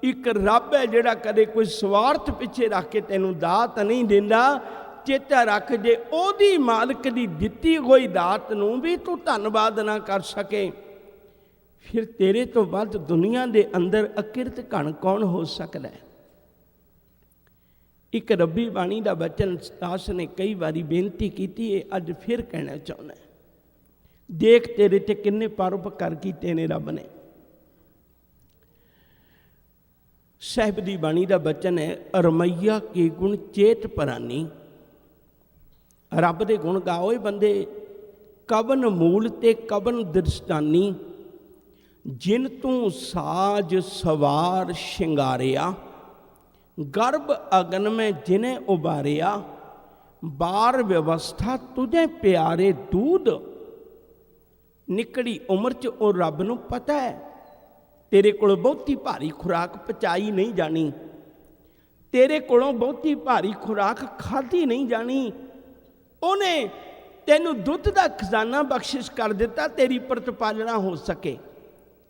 ਇੱਕ ਰੱਬ ਹੈ ਜਿਹੜਾ ਕਦੇ ਕੋਈ ਸਵਾਰਥ ਪਿੱਛੇ ਰੱਖ ਕੇ ਤੈਨੂੰ ਦਾਤ ਨਹੀਂ ਦਿੰਦਾ। ਚੇਤਾ ਰੱਖ, ਜੇ ਉਹਦੀ ਮਾਲਕ ਦੀ ਦਿੱਤੀ ਹੋਈ ਦਾਤ ਨੂੰ ਵੀ ਤੂੰ ਧੰਨਵਾਦ ਨਾ ਕਰ ਸਕੇ, ਫਿਰ ਤੇਰੇ ਤੋਂ ਵੱਧ ਦੁਨੀਆ ਦੇ ਅੰਦਰ ਅਕਿਰਤ ਘਣ ਕੌਣ ਹੋ ਸਕਦਾ ਹੈ। ਇੱਕ ਰੱਬੀ ਬਾਣੀ ਦਾ ਬਚਨ ਦਾਸ ਨੇ ਕਈ ਵਾਰੀ ਬੇਨਤੀ ਕੀਤੀ ਹੈ, ਅੱਜ ਫਿਰ ਕਹਿਣਾ ਚਾਹੁੰਦਾ। ਦੇਖ ਤੇਰੇ ਤੇ ਕਿੰਨੇ ਪਰਉਪਕਾਰ ਕੀਤੇ ਨੇ ਰੱਬ ਨੇ। ਸਾਹਿਬ ਦੀ ਬਾਣੀ ਦਾ ਬਚਨ ਹੈ, ਰਮਈਆ ਕੇ ਗੁਣ ਚੇਤ ਪਰਾਨੀ। ਰੱਬ ਦੇ ਗੁਣ ਗਾਓਏ ਬੰਦੇ, ਕਵਨ ਮੂਲ ਤੇ ਕਵਨ ਦ੍ਰਿਸ਼ਟਾਨੀ। ਜਿਨ ਤੂੰ ਸਾਜ ਸਵਾਰ ਸ਼ਿੰਗਾਰਿਆ, ਗਰਭ ਅਗਨ ਮੈਂ ਜਿਨੇ ਉਬਾਰਿਆ। ਬਾਰ ਵਿਵਸਥਾ ਤੁਝੇ ਪਿਆਰੇ ਦੂਧ। ਨਿਕੜੀ ਉਮਰ 'ਚ ਉਹ ਰੱਬ ਨੂੰ ਪਤਾ ਹੈ ਤੇਰੇ ਕੋਲ ਬਹੁਤੀ ਭਾਰੀ ਖੁਰਾਕ ਪਚਾਈ ਨਹੀਂ ਜਾਣੀ, ਤੇਰੇ ਕੋਲੋਂ ਬਹੁਤੀ ਭਾਰੀ ਖੁਰਾਕ ਖਾਧੀ ਨਹੀਂ ਜਾਣੀ। ਉਹਨੇ ਤੈਨੂੰ ਦੁੱਧ ਦਾ ਖਜ਼ਾਨਾ ਬਖਸ਼ਿਸ਼ ਕਰ ਦਿੱਤਾ, ਤੇਰੀ ਪ੍ਰਤਪਾਲਣਾ ਹੋ ਸਕੇ।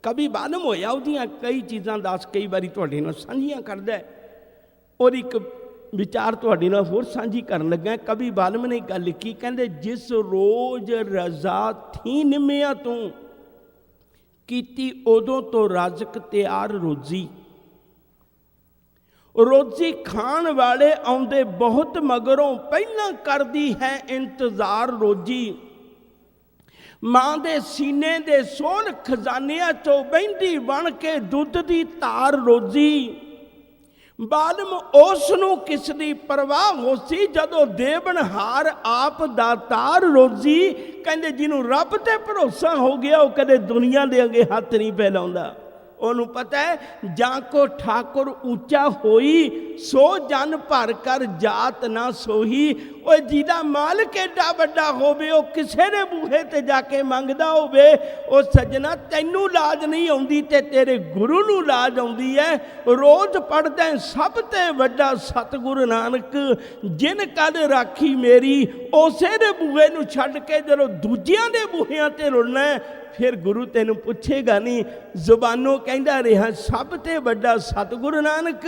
ਕਵੀ ਬਾਲਮ ਹੋਇਆ, ਉਹਦੀਆਂ ਕਈ ਚੀਜ਼ਾਂ ਦੱਸ ਕਈ ਵਾਰੀ ਤੁਹਾਡੇ ਨਾਲ ਸਾਂਝੀਆਂ ਕਰਦਾ। ਔਰ ਇੱਕ ਵਿਚਾਰ ਤੁਹਾਡੇ ਨਾਲ ਹੋਰ ਸਾਂਝੀ ਕਰਨ ਲੱਗਾ। ਕਵੀ ਬਾਲਮ ਨੇ ਗੱਲ ਲਿਖੀ, ਕਹਿੰਦੇ ਜਿਸ ਰੋਜ਼ ਰਜ਼ਾ ਥੀ ਨਿਮਿਆ ਤੂੰ, ਕੀਤੀ ਉਦੋਂ ਤੋਂ ਰਾਜ਼ਕ ਤਿਆਰ ਰੋਜ਼ੀ। ਰੋਜ਼ੀ ਖਾਣ ਵਾਲੇ ਆਉਂਦੇ ਬਹੁਤ ਮਗਰੋਂ, ਪਹਿਲਾਂ ਕਰਦੀ ਹੈ ਇੰਤਜ਼ਾਰ ਰੋਜ਼ੀ। ਮਾਂ ਦੇ ਸੀਨੇ ਦੇ ਸੋਹਣ ਖਜ਼ਾਨਿਆਂ 'ਚੋਂ ਬਹਿੰਦੀ ਬਣ ਕੇ ਦੁੱਧ ਦੀ ਧਾਰ ਰੋਜ਼ੀ। ਬਾਲਮ ਉਸ ਨੂੰ ਕਿਸ ਦੀ ਪਰਵਾਹ ਹੋਸੀ, ਜਦੋਂ ਦੇਵਨਹਾਰ ਆਪ ਦਾਤਾਰ ਰੋਜ਼ੀ। ਕਹਿੰਦੇ ਜਿਹਨੂੰ ਰੱਬ ਤੇ ਭਰੋਸਾ ਹੋ ਗਿਆ, ਉਹ ਕਦੇ ਦੁਨੀਆ ਦੇ ਅੱਗੇ ਹੱਥ ਨਹੀਂ ਫੈਲਾਉਂਦਾ। ਉਹਨੂੰ ਪਤਾ ਹੈ ਜਾਂ ਕੋ ਠਾਕੁਰ ਉੱਚਾ ਹੋਈ, ਸੋ ਜਨ ਭਰ ਕਰ ਜਾਤ ਨਾ ਸੋਹੀ। ਉਹ ਜਿਹਦਾ ਮਾਲਕ ਏਡਾ ਵੱਡਾ ਹੋਵੇ, ਉਹ ਕਿਸੇ ਦੇ ਬੂਹੇ ਤੇ ਜਾ ਕੇ ਮੰਗਦਾ ਹੋਵੇ। ਉਹ ਸੱਜਣਾ, ਤੈਨੂੰ ਲਾਜ ਨਹੀਂ ਆਉਂਦੀ ਤੇ ਤੇਰੇ ਗੁਰੂ ਨੂੰ ਲਾਜ ਆਉਂਦੀ ਹੈ। ਰੋਜ਼ ਪੜ੍ਹਦਾ ਸਭ ਤੇ ਵੱਡਾ ਸਤਿਗੁਰੂ ਨਾਨਕ, ਜਿਨ ਕਦ ਰਾਖੀ ਮੇਰੀ। ਉਸੇ ਦੇ ਬੂਹੇ ਨੂੰ ਛੱਡ ਕੇ ਜਦੋਂ ਦੂਜਿਆਂ ਦੇ ਬੂਹਿਆਂ ਤੇ ਰੁਲਣਾ, ਫਿਰ ਗੁਰੂ ਤੈਨੂੰ ਪੁੱਛੇਗਾ ਨਹੀਂ। ਜ਼ੁਬਾਨੋਂ ਕਹਿੰਦਾ ਰਿਹਾ ਸਭ ਤੇ ਵੱਡਾ ਸਤਿਗੁਰੂ ਨਾਨਕ,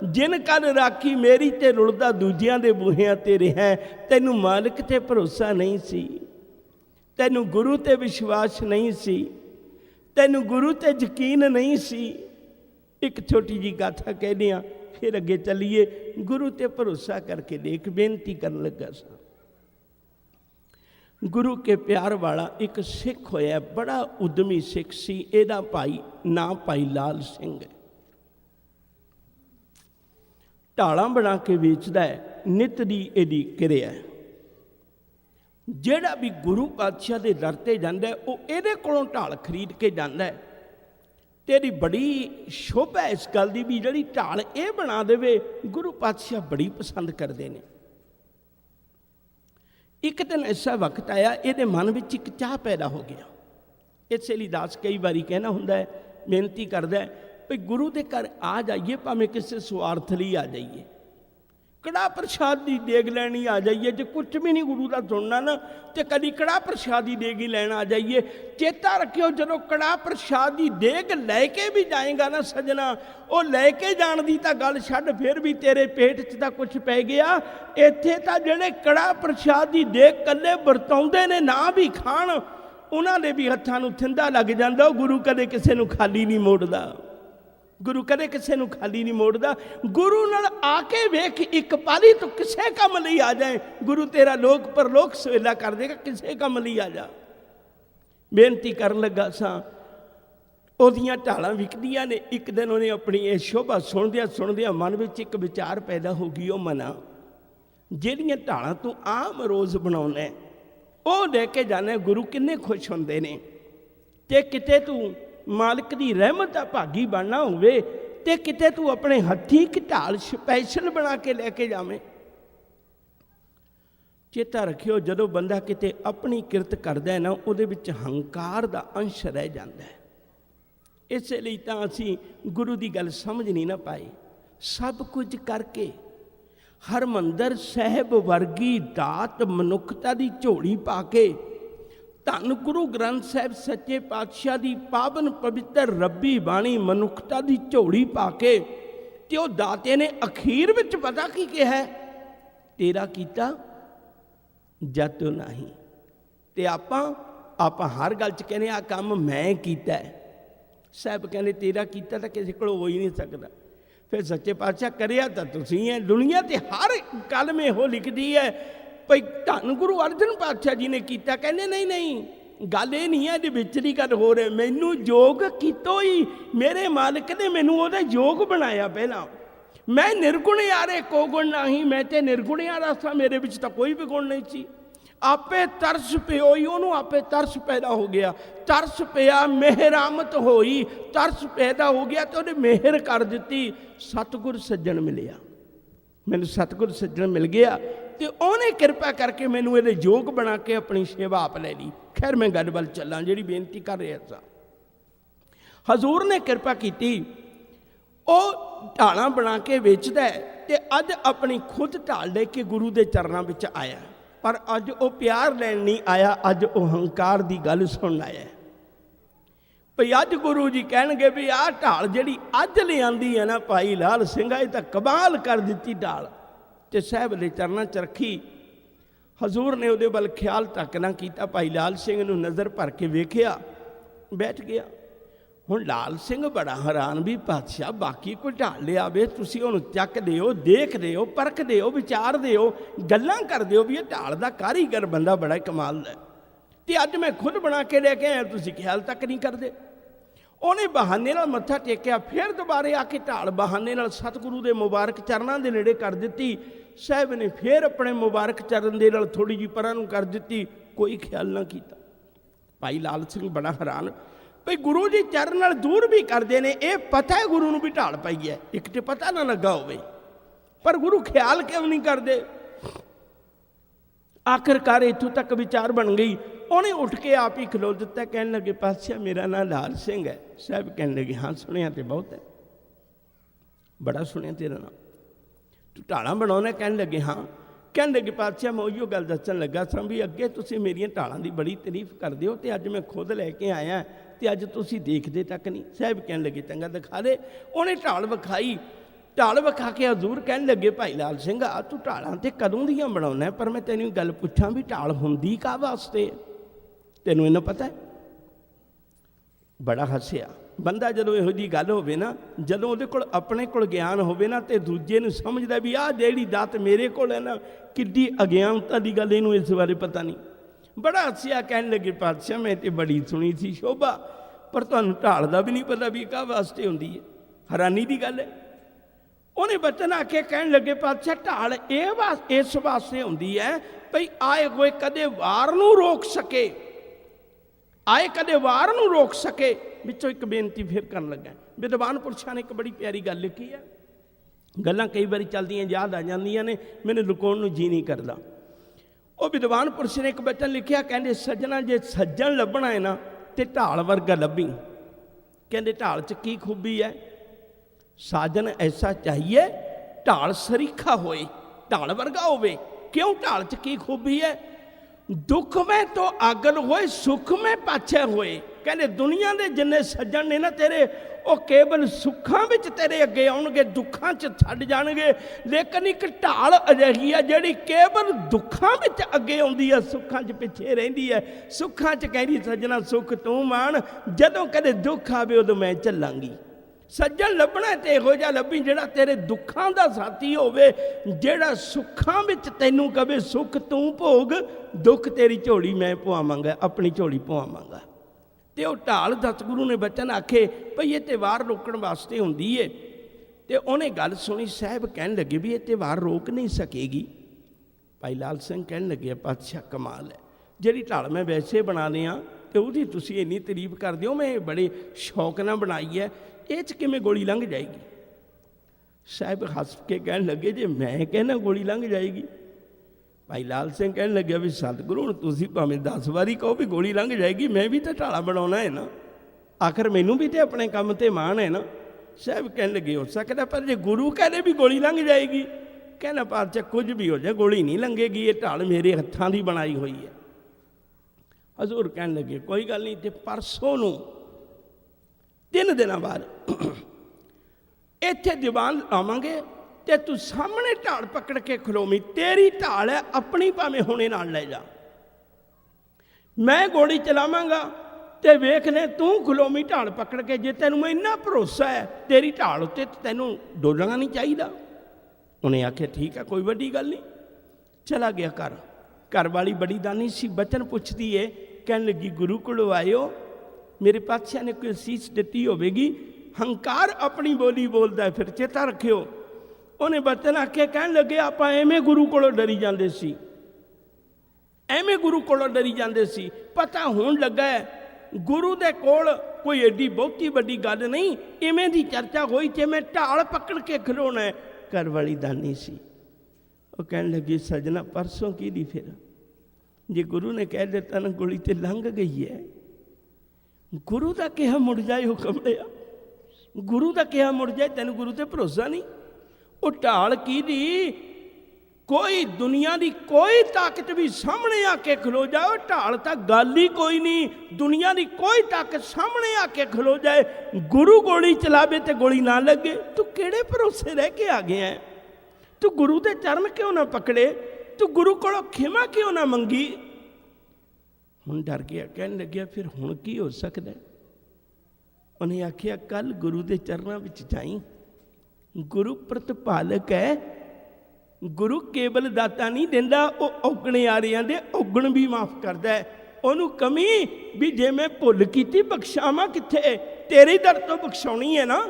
ਜਿਨ ਕਦ ਰਾਖੀ ਮੇਰੀ, ਤੇ ਰੁਲਦਾ ਦੂਜਿਆਂ ਦੇ ਬੂਹਿਆਂ ਤੇ ਰਿਹਾ। ਤੈਨੂੰ ਮਾਲਕ ਤੇ ਭਰੋਸਾ ਨਹੀਂ ਸੀ, ਤੈਨੂੰ ਗੁਰੂ ਤੇ ਵਿਸ਼ਵਾਸ ਨਹੀਂ ਸੀ, ਤੈਨੂੰ ਗੁਰੂ ਤੇ ਯਕੀਨ ਨਹੀਂ ਸੀ। ਇੱਕ ਛੋਟੀ ਜੀ ਗਾਥਾ ਕਹਿੰਦੇ ਆ, ਫਿਰ ਅੱਗੇ ਚੱਲੀਏ। ਗੁਰੂ ਤੇ ਭਰੋਸਾ ਕਰਕੇ ਦੇਖ। ਬੇਨਤੀ ਕਰਨ ਲੱਗਾ ਸਾਂ, ਗੁਰੂ ਕੇ ਪਿਆਰ ਵਾਲਾ ਇੱਕ ਸਿੱਖ ਹੋਇਆ, ਬੜਾ ਉਦਮੀ ਸਿੱਖ ਸੀ। ਇਹਦਾ ਭਾਈ ਨਾਂ ਭਾਈ ਲਾਲ ਸਿੰਘ ਹੈ। ਢਾਲਾਂ ਬਣਾ ਕੇ ਵੇਚਦਾ ਹੈ, ਨਿਤ ਦੀ ਇਹਦੀ ਕਿਰਿਆ ਹੈ। ਜਿਹੜਾ ਵੀ ਗੁਰੂ ਪਾਤਸ਼ਾਹ ਦੇ ਦਰ ਤੇ ਜਾਂਦਾ ਹੈ, ਉਹ ਇਹਦੇ ਕੋਲੋਂ ਢਾਲ ਖਰੀਦ ਕੇ ਜਾਂਦਾ ਹੈ। ਤੇ ਇਹਦੀ ਬੜੀ ਸ਼ੋਭਾ ਇਸ ਗੱਲ ਦੀ ਵੀ ਜਿਹੜੀ ਢਾਲ ਇਹ ਬਣਾ ਦੇਵੇ, ਗੁਰੂ ਪਾਤਸ਼ਾਹ ਬੜੀ ਪਸੰਦ ਕਰਦੇ ਨੇ। ਇੱਕ ਦਿਨ ਐਸਾ ਵਕਤ ਆਇਆ, ਇਹਦੇ ਮਨ ਵਿੱਚ ਇੱਕ ਚਾਹ ਪੈਦਾ ਹੋ ਗਿਆ। ਇਸੇ ਲਈ ਦਾਸ ਕਈ ਵਾਰੀ ਕਹਿਣਾ ਹੁੰਦਾ ਹੈ, ਬੇਨਤੀ ਕਰਦਾ ਹੈ ਵੀ ਗੁਰੂ ਦੇ ਘਰ ਆ ਜਾਈਏ, ਭਾਵੇਂ ਕਿਸੇ ਸਵਾਰਥ ਲਈ ਆ ਜਾਈਏ, कड़ा प्रसाद की देग लैनी आ जाइए, जो कुछ भी नहीं गुरु का सुनना ना तो कभी कड़ा प्रसाद की देग ही लैन आ जाइए। चेता रखियो जो कड़ा प्रसाद की देग लैके भी जाएगा ना सजना, वो लैके जान की तो गल छड्ड, फिर भी तेरे पेट च तो कुछ पै गया। इत्थे तो जेडे कड़ा प्रसाद की देग कल्ले वरताउंदे ने ना भी खाण, उन्होंने भी हत्थां नूं थिंदा लग जांदा। गुरु कदे किसे नूं खाली नहीं मोड़दा, गुरु कदे किसी को खाली नहीं मोड़दा। गुरु नाल आके वेख एक पाली तो किसे काम लई आ जाए, गुरु तेरा लोक परलोक सवेला कर देगा, किसे काम लई आ जा। बेनती कर लगा सा, ओदियां ढालां विकदियां ने। एक दिन उन्हें अपनी ये शोभा सुनदियां मन में एक विचार पैदा हो गई, वो मना जिहड़ियां ढालां तू आम रोज़ बनाउणा वो लैके जाना, गुरु किन्ने खुश हुंदे ने। ते किते तू मालिक की रहमत का भागी बनना होवे ते किते तू अपने हथी एक ढाल स्पैशल बना के लैके जावे। चेता रखियो जदों बंदा किते अपनी किरत करदा है ना, उहदे विच हंकार का अंश रह जाता है। इसलिए तो असीं गुरु की गल समझ नहीं ना पाए। सब कुछ करके हरमंदर साहिब वर्गी दात मनुखता की झोली पा के धन गुरु ग्रंथ साहिब सच्चे पातशाह की पावन पवित्र रब्बी बाणी मनुखता की झोली पा के ते वो दाते ने अखीर विच पता की कहा, तेरा कीता जत नहीं। ते आपां हर गल च कहने आ काम मैं कीता है। साहब कहने तेरा कीता तो किसी को हो ही नहीं सकता। फिर सच्चे पातशाह करिया तो तुसीं है। दुनिया ते हर गल में हो लिखती है भाई धन गुरु अर्जन पातशाह जी ने किया। कहने नहीं नहीं, गल ये नहीं है, ये विचली गल हो रही। मैनू योग कितो ही मेरे मालिक ने मैनू वो योग बनाया। पहला मैं निर्गुण यारे को गुण नहीं, मैं तो निर्गुण यारा था, मेरे विच तो कोई भी गुण नहीं सी। आपे तरस पियो ही, उन्होंने आपे तरस पैदा हो गया। तरस पिया मेहरामत होई, तरस पैदा हो गया तो उन्हें मेहर कर दी। सतगुर सज्जन मिलिया, मैनू सतगुर सज्जन मिल गया तो उन्हें कृपा करके मैनू ये योग बना के अपनी सेवा आप ले ली। खैर मैं गल वल चला जी बेनती कर रहा था। हजूर ने कृपा की, ढाला बना के वेचता है तो अज अपनी खुद ढाल लेके गुरु के चरणों में आया। पर अज वो प्यार लैन नहीं आया, अज वो हंकार की गल सुन आया। भाई अज गुरु जी कहणगे भी आह ढाल जी अज लियांदी है ना भाई लाल सिंह, ये तो कमाल कर दी ढाल, तो साहब ने चरणों च रखी। हजूर ने उहदे वल ख्याल तक ना किया। भाई लाल सिंह नूं नज़र भर के वेखिया, बैठ गया। हुण लाल सिंह बड़ा हैरान भी पातशाह बाकी कोई ढाल लिया वे, तुसीं उहनूं चक दिओ, देख दिओ, परख दिओ, विचार दिओ, गल्लां कर दिओ भी ये ढाल दा कारीगर बंदा बड़ा कमाल है। तो अज मैं खुद बना के लेके आया, तुसीं ख्याल तक नहीं करते। उन्हें बहाने नाल मत्था टेकिया, फिर दोबारे आके ढाल बहाने नाल सतगुरु के मुबारक चरणों के नेड़े कर दी। साहब ने फिर अपने मुबारक चरण के नाल थोड़ी जी परां नूं कर दी, कोई ख्याल ना किया। भाई लाल सिंह बड़ा हैरान, भाई गुरु जी चरण नाल दूर भी करते हैं, ये पता है गुरु नूं भी ढाल पाई है, एक तो पता ना लगा होवे, पर गुरु ख्याल क्यों नहीं करते। आखिरकार इत्थों तक विचार बन गई। उन्हें उठ के आप ही खलो दिता, कहने लगे पातशाह मेरा नाम लाल सिंह है। साहब कहने लगे हाँ सुनिया तो बहुत है, बड़ा सुनिया तेरा नाम, तू ढाला बनाना। कहने लगे हाँ। कहने लगे पातशाह मैं उहियो गल दसन लगा सा भी अगे तुसीं मेरियां ढालां दी बड़ी तारीफ करदे हो, तो अज मैं खुद लैके आया तो अज तुसीं देखदे तक नहीं। साहब कहने लगे चंगा दिखा दे। उन्हें ढाल विखाई, ढाल विखा के हजूर कहने लगे भाई लाल सिंह आ तू ढालां ते कदों दियां बनाउणा, पर मैं तैनूं गल पुछां भी ढाल हुंदी का वास्ते, तैनूं इन्हां पता है। बड़ा हसिया बंदा जदों इहो जी गल होवे ना, जदों उहदे कोल अपने कोल ज्ञान होवे ना ते दूजे नूं समझदा भी आह जेहड़ी दात मेरे कोल है ना, किड्डी अज्ञानता दी गल इहनूं इस बारे पता नहीं। बड़ा हसिया, कहने लगे पातशाह मैं तो बड़ी सुनी थी शोभा, पर तुहानूं ढाल दा भी नहीं पता भी काह वास्ते हुंदी है, हैरानी की गल है। उन्हें बचन आके कहने लगे पातशाह ढाल इस वास्ते हुंदी है भई आए हुए कदे वार नूं रोक सके, आए कदे वार नूं रोक सके। विचों एक बेनती फिर करन लगा, विद्वान पुरुषां ने एक बड़ी प्यारी गल लिखी है, गल्लां कई बारी चलदियां याद आ जांदियां ने, मैनूं लुकाउण नूं जी नहीं करदा। वो विद्वान पुरुष ने एक बचन लिखिया, कहंदे सज्जना जे सज्जन लभना है ना ते ढाल वर्गा लभी। कहंदे ढाल च की खूबी है, साजन ऐसा चाहिए ढाल सरीखा होए। ਢਾਲ ਵਰਗਾ ਹੋਵੇ। ਕਿਉਂ? ਢਾਲ 'ਚ ਕੀ ਖੂਬੀ ਹੈ? ਦੁੱਖ ਮੈਂ ਤੋਂ ਆਗਨ ਹੋਏ, ਸੁੱਖ ਮੈਂ ਪਾਛੇ ਹੋਏ। ਕਹਿੰਦੇ ਦੁਨੀਆ ਦੇ ਜਿੰਨੇ ਸੱਜਣ ਨੇ ਨਾ ਤੇਰੇ, ਉਹ ਕੇਵਲ ਸੁੱਖਾਂ ਵਿੱਚ ਤੇਰੇ ਅੱਗੇ ਆਉਣਗੇ, ਦੁੱਖਾਂ 'ਚ ਛੱਡ ਜਾਣਗੇ। ਲੇਕਿਨ ਇੱਕ ਢਾਲ ਅਜਿਹੀ ਹੈ ਜਿਹੜੀ ਕੇਵਲ ਦੁੱਖਾਂ ਵਿੱਚ ਅੱਗੇ ਆਉਂਦੀ ਹੈ, ਸੁੱਖਾਂ 'ਚ ਪਿੱਛੇ ਰਹਿੰਦੀ ਹੈ। ਸੁੱਖਾਂ 'ਚ ਕਹਿੰਦੀ ਸੱਜਣਾ ਸੁੱਖ ਤੂੰ ਮਾਣ, ਜਦੋਂ ਕਦੇ ਦੁੱਖ ਆਵੇ ਉਦੋਂ ਮੈਂ ਚੱਲਾਂਗੀ। ਸੱਜਣ ਲੱਭਣਾ ਤੇ ਇਹੋ ਜਿਹਾ ਲੱਭੀ ਜਿਹੜਾ ਤੇਰੇ ਦੁੱਖਾਂ ਦਾ ਸਾਥੀ ਹੋਵੇ, ਜਿਹੜਾ ਸੁੱਖਾਂ ਵਿੱਚ ਤੈਨੂੰ ਕਵੇ ਸੁੱਖ ਤੂੰ ਭੋਗ, ਦੁੱਖ ਤੇਰੀ ਝੋਲੀ ਮੈਂ ਪਵਾਵਾਂਗਾ, ਆਪਣੀ ਝੋਲੀ ਪਵਾਵਾਂਗਾ। ਤੇ ਉਹ ਢਾਲ ਸਤਿਗੁਰੂ ਨੇ ਬਚਨ ਆਖੇ ਭਈ ਇਹ ਤਿਉਹਾਰ ਰੋਕਣ ਵਾਸਤੇ ਹੁੰਦੀ ਏ। ਤੇ ਉਹਨੇ ਗੱਲ ਸੁਣੀ। ਸਾਹਿਬ ਕਹਿਣ ਲੱਗੇ ਵੀ ਇਹ ਤਿਉਹਾਰ ਰੋਕ ਨਹੀਂ ਸਕੇਗੀ। ਭਾਈ ਲਾਲ ਸਿੰਘ ਕਹਿਣ ਲੱਗੇ ਪਾਤਸ਼ਾਹ ਕਮਾਲ ਹੈ, ਜਿਹੜੀ ਢਾਲ ਮੈਂ ਵੈਸੇ ਬਣਾ ਲਿਆ ਤੇ ਉਹਦੀ ਤੁਸੀਂ ਇੰਨੀ ਤਾਰੀਫ ਕਰਦੇ ਹੋ, ਮੈਂ ਬੜੇ ਸ਼ੌਕ ਨਾਲ ਬਣਾਈ ਹੈ, ਇਹ 'ਚ ਕਿਵੇਂ ਗੋਲੀ ਲੰਘ ਜਾਏਗੀ? ਸਾਹਿਬ ਹੱਸ ਕੇ ਕਹਿਣ ਲੱਗੇ ਜੇ ਮੈਂ ਕਹਿੰਦਾ ਗੋਲੀ ਲੰਘ ਜਾਏਗੀ। ਭਾਈ ਲਾਲ ਸਿੰਘ ਕਹਿਣ ਲੱਗਿਆ ਵੀ ਸਤਿਗੁਰੂ ਹੁਣ ਤੁਸੀਂ ਭਾਵੇਂ 10 ਵਾਰੀ ਕਹੋ ਵੀ ਗੋਲੀ ਲੰਘ ਜਾਏਗੀ, ਮੈਂ ਵੀ ਤਾਂ ਢਾਲਾ ਬਣਾਉਣਾ ਹੈ ਨਾ, ਆਖਰ ਮੈਨੂੰ ਵੀ ਤੇ ਆਪਣੇ ਕੰਮ ਤੇ ਮਾਣ ਹੈ ਨਾ। ਸਾਹਿਬ ਕਹਿਣ ਲੱਗੇ ਹੋ ਸਕਦਾ, ਪਰ ਜੇ ਗੁਰੂ ਕਹਦੇ ਵੀ ਗੋਲੀ ਲੰਘ ਜਾਏਗੀ, ਕਹਿੰਦਾ ਪਾਤਸ਼ਾਹ ਕੁਝ ਵੀ ਹੋ ਜਾਏ ਗੋਲੀ ਨਹੀਂ ਲੰਘੇਗੀ, ਇਹ ਢਾਲ ਮੇਰੇ ਹੱਥਾਂ ਦੀ ਬਣਾਈ ਹੋਈ ਹੈ। ਹਜ਼ੂਰ ਕਹਿਣ ਲੱਗੇ ਕੋਈ ਗੱਲ ਨਹੀਂ, ਤੇ ਪਰਸੋਂ ਨੂੰ 3 ਦਿਨਾਂ ਬਾਅਦ ਇੱਥੇ ਦੀਵਾਨ ਆਵਾਂਗੇ ਤੇ ਤੂੰ ਸਾਹਮਣੇ ਢਾਲ ਪਕੜ ਕੇ ਖਲੋਵੀਂ। ਤੇਰੀ ਢਾਲ ਹੈ, ਆਪਣੀ ਭਾਵੇਂ ਹੁਣੇ ਨਾਲ ਲੈ ਜਾ, ਮੈਂ ਗੋਲੀ ਚਲਾਵਾਂਗਾ ਤੇ ਵੇਖ ਲੈ ਤੂੰ ਖਲੋਵੀਂ ਢਾਲ ਪਕੜ ਕੇ। ਜੇ ਤੈਨੂੰ ਇੰਨਾ ਭਰੋਸਾ ਹੈ ਤੇਰੀ ਢਾਲ ਉੱਤੇ, ਤੈਨੂੰ ਡੋਲਣਾ ਨਹੀਂ ਚਾਹੀਦਾ। ਉਹਨੇ ਆਖਿਆ ਠੀਕ ਹੈ, ਕੋਈ ਵੱਡੀ ਗੱਲ ਨਹੀਂ। ਚਲਾ ਗਿਆ ਘਰ ਵਾਲੀ ਬੜੀ ਦਾਨੀ ਸੀ, ਬਚਨ ਪੁੱਛਦੀ ਏ, ਕਹਿਣ ਲੱਗੀ ਗੁਰੂ ਕੋਲੋਂ ਆਇਓ, ਮੇਰੇ ਪਾਤਸ਼ਾਹ ਨੇ ਕੋਈ ਅਸੀਸ ਦਿੱਤੀ ਹੋਵੇਗੀ, ਹੰਕਾਰ ਆਪਣੀ ਬੋਲੀ ਬੋਲਦਾ, ਫਿਰ ਚੇਤਾ ਰੱਖਿਓ। ਉਹਨੇ ਬਚਨ ਆਖੇ, ਕਹਿਣ ਲੱਗੇ ਆਪਾਂ ਐਵੇਂ ਗੁਰੂ ਕੋਲੋਂ ਡਰੀ ਜਾਂਦੇ ਸੀ, ਐਵੇਂ ਗੁਰੂ ਕੋਲੋਂ ਡਰੀ ਜਾਂਦੇ ਸੀ, ਪਤਾ ਹੋਣ ਲੱਗਾ ਗੁਰੂ ਦੇ ਕੋਲ ਕੋਈ ਏਡੀ ਬਹੁਤੀ ਵੱਡੀ ਗੱਲ ਨਹੀਂ, ਇਵੇਂ ਦੀ ਚਰਚਾ ਹੋਈ ਜਿਵੇਂ ਢਾਲ ਪਕੜ ਕੇ ਖਲੋਣਾ। ਘਰ ਵਾਲੀ ਦਾਨੀ ਸੀ, ਉਹ ਕਹਿਣ ਲੱਗੀ ਸਜਣਾ ਪਰਸੋਂ ਕੀ ਦੀ ਫਿਰ, ਜੇ ਗੁਰੂ ਨੇ ਕਹਿ ਦਿੱਤਾ ਨਾ ਗੋਲੀ ਤੇ ਲੰਘ ਗਈ ਹੈ, ਗੁਰੂ ਦਾ ਕਿਹਾ ਮੁੜ ਜਾਏ ਉਹ ਕਮਲਿਆ, ਗੁਰੂ ਦਾ ਕਿਹਾ ਮੁੜ ਜਾਏ, ਤੈਨੂੰ ਗੁਰੂ ਤੇ ਭਰੋਸਾ ਨਹੀਂ। ਉਹ ਢਾਲ ਕੀ ਦੀ, ਕੋਈ ਦੁਨੀਆ ਦੀ ਕੋਈ ਤਾਕਤ ਵੀ ਸਾਹਮਣੇ ਆ ਕੇ ਖਲੋ ਜਾਏ, ਉਹ ਢਾਲ ਤਾਂ ਗੱਲ ਹੀ ਕੋਈ ਨਹੀਂ। ਦੁਨੀਆ ਦੀ ਕੋਈ ਤਾਕਤ ਸਾਹਮਣੇ ਆ ਕੇ ਖਲੋ ਜਾਏ, ਗੁਰੂ ਗੋਲੀ ਚਲਾਵੇ ਤੇ ਗੋਲੀ ਨਾ ਲੱਗੇ, ਤੂੰ ਕਿਹੜੇ ਭਰੋਸੇ ਰਹਿ ਕੇ ਆ ਗਿਆ? ਤੂੰ ਗੁਰੂ ਦੇ ਚਰਨ ਕਿਉਂ ਨਾ ਪਕੜੇ? ਤੂੰ ਗੁਰੂ ਕੋਲੋਂ ਖਿਮਾ ਕਿਉਂ ਨਾ ਮੰਗੀ? ਹੁਣ ਡਰ ਗਿਆ, ਕਹਿਣ ਲੱਗਿਆ ਫਿਰ ਹੁਣ ਕੀ ਹੋ ਸਕਦਾ? ਉਹਨੇ ਆਖਿਆ ਕੱਲ ਗੁਰੂ ਦੇ ਚਰਨਾਂ ਵਿੱਚ ਜਾਈਂ, ਗੁਰੂ ਪ੍ਰਤਪਾਲਕ ਹੈ, ਗੁਰੂ ਕੇਵਲ ਦਾਤਾ ਨਹੀਂ ਦਿੰਦਾ, ਉਹ ਔਗਣੇ ਆ ਰਹੀਆਂ ਦੇ ਔਗਣ ਵੀ ਮਾਫ ਕਰਦਾ ਹੈ। ਉਹਨੂੰ ਕਮੀ ਵੀ ਜੇ ਮੈਂ ਭੁੱਲ ਕੀਤੀ ਬਖਸ਼ਾਵਾਂ ਕਿੱਥੇ, ਤੇਰੇ ਦਰ ਤੋਂ ਬਖਸ਼ਾਉਣੀ ਹੈ ਨਾ।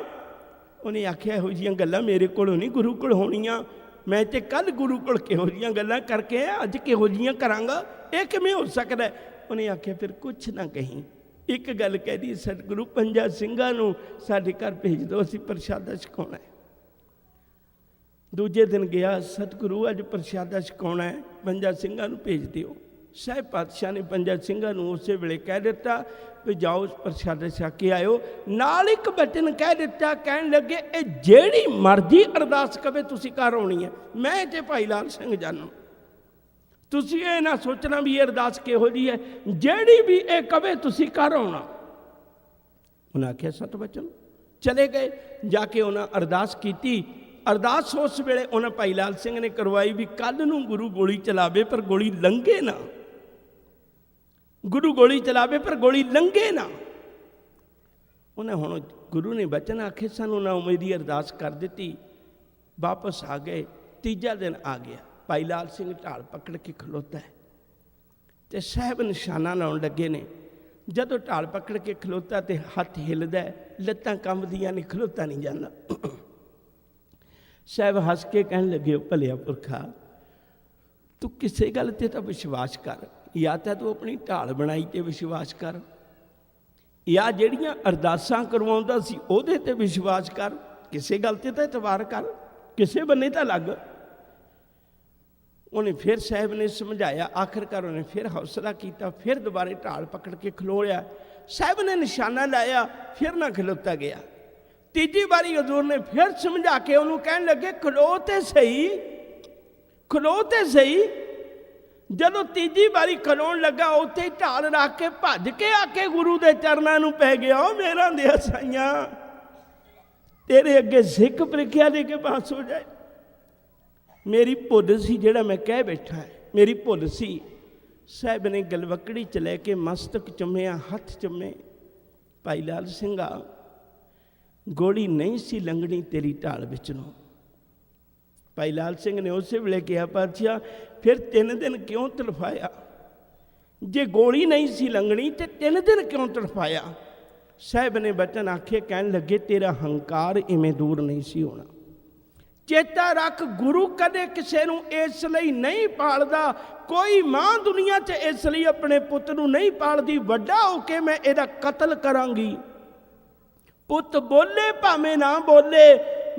ਉਹਨੇ ਆਖਿਆ ਇਹੋ ਜਿਹੀਆਂ ਗੱਲਾਂ ਮੇਰੇ ਕੋਲੋਂ ਨਹੀਂ ਗੁਰੂ ਕੋਲ ਹੋਣੀਆਂ, ਮੈਂ ਤੇ ਕੱਲ ਗੁਰੂ ਕੋਲ ਕਿਹੋ ਜਿਹੀਆਂ ਗੱਲਾਂ ਕਰਕੇ ਅੱਜ ਕਿਹੋ ਜਿਹੀਆਂ ਕਰਾਂਗਾ, ਇਹ ਕਿਵੇਂ ਹੋ ਸਕਦਾ? ਉਹਨੇ ਆਖਿਆ ਫਿਰ ਕੁਛ ਨਾ ਕਹੀਂ, ਇੱਕ ਗੱਲ ਕਹਿਦੀ, ਸਤਿਗੁਰੂ 5 ਸਿੰਘਾਂ ਨੂੰ ਸਾਡੇ ਘਰ ਭੇਜ ਦਿਓ, ਅਸੀਂ ਪ੍ਰਸ਼ਾਦਾ ਛਕਾਉਣਾ ਹੈ। ਦੂਜੇ ਦਿਨ ਗਿਆ, ਸਤਿਗੁਰੂ ਅੱਜ ਪ੍ਰਸ਼ਾਦਾ ਛਕਾਉਣਾ ਹੈ, 5 ਸਿੰਘਾਂ ਨੂੰ ਭੇਜ ਦਿਓ। ਸਾਹਿਬ ਪਾਤਸ਼ਾਹ ਨੇ 5 ਸਿੰਘਾਂ ਨੂੰ ਉਸੇ ਵੇਲੇ ਕਹਿ ਦਿੱਤਾ ਵੀ ਜਾਓ ਪ੍ਰਸ਼ਾਦਾ ਛਕ ਕੇ ਆਇਓ। ਨਾਲ ਇੱਕ ਬਚਨ ਕਹਿ ਦਿੱਤਾ, ਕਹਿਣ ਲੱਗੇ ਇਹ ਜਿਹੜੀ ਮਰਜ਼ੀ ਅਰਦਾਸ ਕਵੇ ਤੁਸੀਂ ਘਰ ਆਉਣੀ ਹੈ, ਮੈਂ ਤੇ ਭਾਈ ਲਾਲ ਸਿੰਘ ਜਾਨੂ। ਤੁਸੀਂ ਇਹ ਨਾ ਸੋਚਣਾ ਵੀ ਇਹ ਅਰਦਾਸ ਕਿਹੋ ਜਿਹੀ ਹੈ, ਜਿਹੜੀ ਵੀ ਇਹ ਕਵੇ ਤੁਸੀਂ ਘਰ ਆਉਣਾ। ਉਹਨਾਂ ਆਖਿਆ ਸਤ ਬਚਨ। ਚਲੇ ਗਏ, ਜਾ ਕੇ ਉਹਨਾਂ ਅਰਦਾਸ ਕੀਤੀ। ਅਰਦਾਸ ਉਸ ਵੇਲੇ ਉਹਨਾਂ ਭਾਈ ਲਾਲ ਸਿੰਘ ਨੇ ਕਰਵਾਈ ਵੀ ਕੱਲ੍ਹ ਨੂੰ ਗੁਰੂ ਗੋਲੀ ਚਲਾਵੇ ਪਰ ਗੋਲੀ ਲੰਘੇ ਨਾ, ਗੁਰੂ ਗੋਲੀ ਚਲਾਵੇ ਪਰ ਗੋਲੀ ਲੰਘੇ ਨਾ। ਉਹਨੇ ਹੁਣ ਗੁਰੂ ਨੇ ਬਚਨ ਆਖੇ ਸਾਨੂੰ ਨਾ ਉਮੀਦ ਦੀ ਅਰਦਾਸ ਕਰ ਦਿੱਤੀ। ਵਾਪਸ ਆ ਗਏ। ਤੀਜਾ ਦਿਨ ਆ ਗਿਆ, ਭਾਈ ਲਾਲ ਸਿੰਘ ਢਾਲ ਪਕੜ ਕੇ ਖਲੋਤਾ ਹੈ ਤੇ ਸਾਹਿਬ ਨਿਸ਼ਾਨਾ ਲਾਉਣ ਲੱਗੇ ਨੇ। ਜਦੋਂ ਢਾਲ ਪਕੜ ਕੇ ਖਲੋਤਾ ਤੇ ਹੱਥ ਹਿੱਲਦਾ, ਲੱਤਾਂ ਕੰਬਦੀਆਂ ਨਹੀਂ, ਖਲੋਤਾ ਨਹੀਂ ਜਾਂਦਾ। ਸਾਹਿਬ ਹੱਸ ਕੇ ਕਹਿਣ ਲੱਗੇ ਭਲਿਆ ਪੁਰਖਾ, ਤੂੰ ਕਿਸੇ ਗੱਲ ਤੇ ਤਾਂ ਵਿਸ਼ਵਾਸ ਕਰ, ਜਾਂ ਤਾਂ ਤੂੰ ਆਪਣੀ ਢਾਲ ਬਣਾਈ ਤੇ ਵਿਸ਼ਵਾਸ ਕਰ, ਜਾਂ ਜਿਹੜੀਆਂ ਅਰਦਾਸਾਂ ਕਰਵਾਉਂਦਾ ਸੀ ਉਹਦੇ ਤੇ ਵਿਸ਼ਵਾਸ ਕਰ, ਕਿਸੇ ਗੱਲ ਤੇ ਤਾਂ ਇਤਬਾਰ ਕਰ, ਕਿਸੇ ਬੰਨੇ ਤਾਂ ਲੱਗ। ਉਹਨੇ ਫਿਰ ਸਾਹਿਬ ਨੇ ਸਮਝਾਇਆ, ਆਖਰਕਾਰ ਉਹਨੇ ਫਿਰ ਹੌਸਲਾ ਕੀਤਾ, ਫਿਰ ਦੁਬਾਰੇ ਢਾਲ ਪਕੜ ਕੇ ਖਲੋਇਆ। ਸਾਹਿਬ ਨੇ ਨਿਸ਼ਾਨਾ ਲਾਇਆ, ਫਿਰ ਨਾ ਖਲੋਤਾ ਗਿਆ। ਤੀਜੀ ਵਾਰੀ ਹਜ਼ੂਰ ਨੇ ਫਿਰ ਸਮਝਾ ਕੇ ਉਹਨੂੰ ਕਹਿਣ ਲੱਗੇ ਖਲੋ ਤੇ ਸਹੀ, ਖਲੋ ਤੇ ਸਹੀ। ਜਦੋਂ ਤੀਜੀ ਵਾਰੀ ਖਲੋਣ ਲੱਗਾ, ਉੱਥੇ ਢਾਲ ਰੱਖ ਕੇ ਭੱਜ ਕੇ ਆ ਕੇ ਗੁਰੂ ਦੇ ਚਰਨਾਂ ਨੂੰ ਪੈ ਗਿਆ। ਉਹ ਮੇਰਾ ਦੇ ਸਾਈਆਂ, ਤੇਰੇ ਅੱਗੇ ਸਿੱਖ ਪ੍ਰੀਖਿਆ ਦੇ ਕੇ ਪਾਸ ਹੋ ਜਾਏ। ਮੇਰੀ ਭੁੱਲ ਸੀ, ਜਿਹੜਾ ਮੈਂ ਕਹਿ ਬੈਠਾ ਹੈ, ਮੇਰੀ ਭੁੱਲ ਸੀ। ਸਾਹਿਬ ਨੇ ਗਲਵਕੜੀ 'ਚ ਲੈ ਕੇ ਮਸਤਕ ਚੁੰਮਿਆ, ਹੱਥ ਚੁੰਮੇ। ਭਾਈ ਲਾਲ ਸਿੰਘਾ, ਗੋਲੀ ਨਹੀਂ ਸੀ ਲੰਘਣੀ ਤੇਰੀ ਢਾਲ ਵਿੱਚ ਨੂੰ। ਭਾਈ ਲਾਲ ਸਿੰਘ ਨੇ ਉਸੇ ਵੇਲੇ ਕਿਹਾ, ਪਾਤਸ਼ਾਹ ਫਿਰ 3 ਦਿਨ ਕਿਉਂ ਤੜਫਾਇਆ? ਜੇ ਗੋਲੀ ਨਹੀਂ ਸੀ ਲੰਘਣੀ ਤੇ 3 ਦਿਨ ਕਿਉਂ ਤੜਫਾਇਆ? ਸਾਹਿਬ ਨੇ ਬਚਨ ਆਖੇ, ਕਹਿਣ ਲੱਗੇ, ਤੇਰਾ ਹੰਕਾਰ ਇਵੇਂ ਦੂਰ ਨਹੀਂ ਸੀ ਹੋਣਾ। ਚੇਤਾ ਰੱਖ, ਗੁਰੂ ਕਦੇ ਕਿਸੇ ਨੂੰ ਇਸ ਲਈ ਨਹੀਂ ਪਾਲਦਾ। ਕੋਈ ਮਾਂ ਦੁਨੀਆ 'ਚ ਇਸ ਲਈ ਆਪਣੇ ਪੁੱਤ ਨੂੰ ਨਹੀਂ ਪਾਲਦੀ, ਵੱਡਾ ਹੋ ਕੇ ਮੈਂ ਇਹਦਾ ਕਤਲ ਕਰਾਂਗੀ। ਪੁੱਤ ਬੋਲੇ ਭਾਵੇਂ ਨਾ ਬੋਲੇ,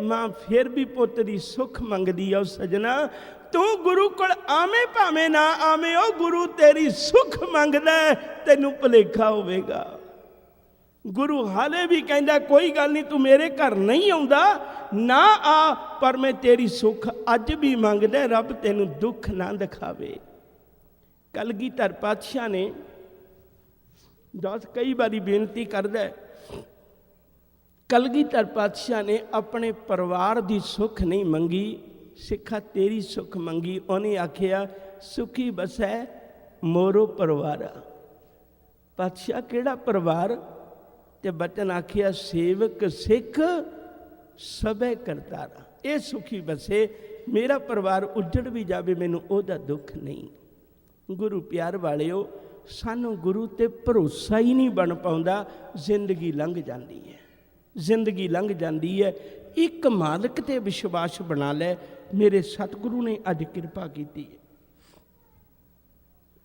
ਮਾਂ ਫਿਰ ਵੀ ਪੁੱਤ ਦੀ ਸੁੱਖ ਮੰਗਦੀ ਆ। ਉਹ ਸਜਣਾ, ਤੂੰ ਗੁਰੂ ਕੋਲ ਆਵੇਂ ਭਾਵੇਂ ਨਾ ਆਵੇਂ, ਉਹ ਗੁਰੂ ਤੇਰੀ ਸੁੱਖ ਮੰਗਦਾ, ਤੈਨੂੰ ਭੁਲੇਖਾ ਹੋਵੇਗਾ। ਗੁਰੂ ਹਾਲੇ ਵੀ ਕਹਿੰਦਾ, ਕੋਈ ਗੱਲ ਨਹੀਂ, ਤੂੰ ਮੇਰੇ ਘਰ ਨਹੀਂ ਆਉਂਦਾ ਨਾ ਆ, ਪਰ ਮੈਂ ਤੇਰੀ ਸੁੱਖ ਅੱਜ ਵੀ ਮੰਗਦਾ। ਰੱਬ ਤੈਨੂੰ ਦੁੱਖ ਨਾ ਦਿਖਾਵੇ। ਕਲਗੀਧਰ ਪਾਤਸ਼ਾਹ ਨੇ ਕਈ ਵਾਰੀ ਬੇਨਤੀ ਕਰਦਾ, ਕਲਗੀਧਰ ਪਾਤਸ਼ਾਹ ਨੇ ਆਪਣੇ ਪਰਿਵਾਰ ਦੀ ਸੁੱਖ ਨਹੀਂ ਮੰਗੀ, ਸਿੱਖਾ ਤੇਰੀ ਸੁੱਖ ਮੰਗੀ। ਉਹਨੇ ਆਖਿਆ, ਸੁਖੀ ਬਸੈ ਮੋਰੋ ਪਰਿਵਾਰ। ਪਾਤਸ਼ਾਹ ਕਿਹੜਾ ਪਰਿਵਾਰ? ਤੇ ਬਚਨ ਆਖਿਆ, ਸੇਵਕ ਸਿੱਖ ਸਭੇ ਕਰਤਾਰਾ। ਇਹ ਸੁਖੀ ਬਸੇ, ਮੇਰਾ ਪਰਿਵਾਰ ਉੱਜੜ ਵੀ ਜਾਵੇ, ਮੈਨੂੰ ਉਹਦਾ ਦੁੱਖ ਨਹੀਂ। ਗੁਰੂ ਪਿਆਰ ਵਾਲਿਓ, ਸਾਨੂੰ ਗੁਰੂ ਤੇ ਭਰੋਸਾ ਹੀ ਨਹੀਂ ਬਣ ਪਾਉਂਦਾ। ਜ਼ਿੰਦਗੀ ਲੰਘ ਜਾਂਦੀ ਹੈ, ਜ਼ਿੰਦਗੀ ਲੰਘ ਜਾਂਦੀ ਹੈ। ਇੱਕ ਮਾਲਕ ਤੇ ਵਿਸ਼ਵਾਸ ਬਣਾ ਲੈ। ਮੇਰੇ ਸਤਿਗੁਰੂ ਨੇ ਅੱਜ ਕਿਰਪਾ ਕੀਤੀ ਹੈ,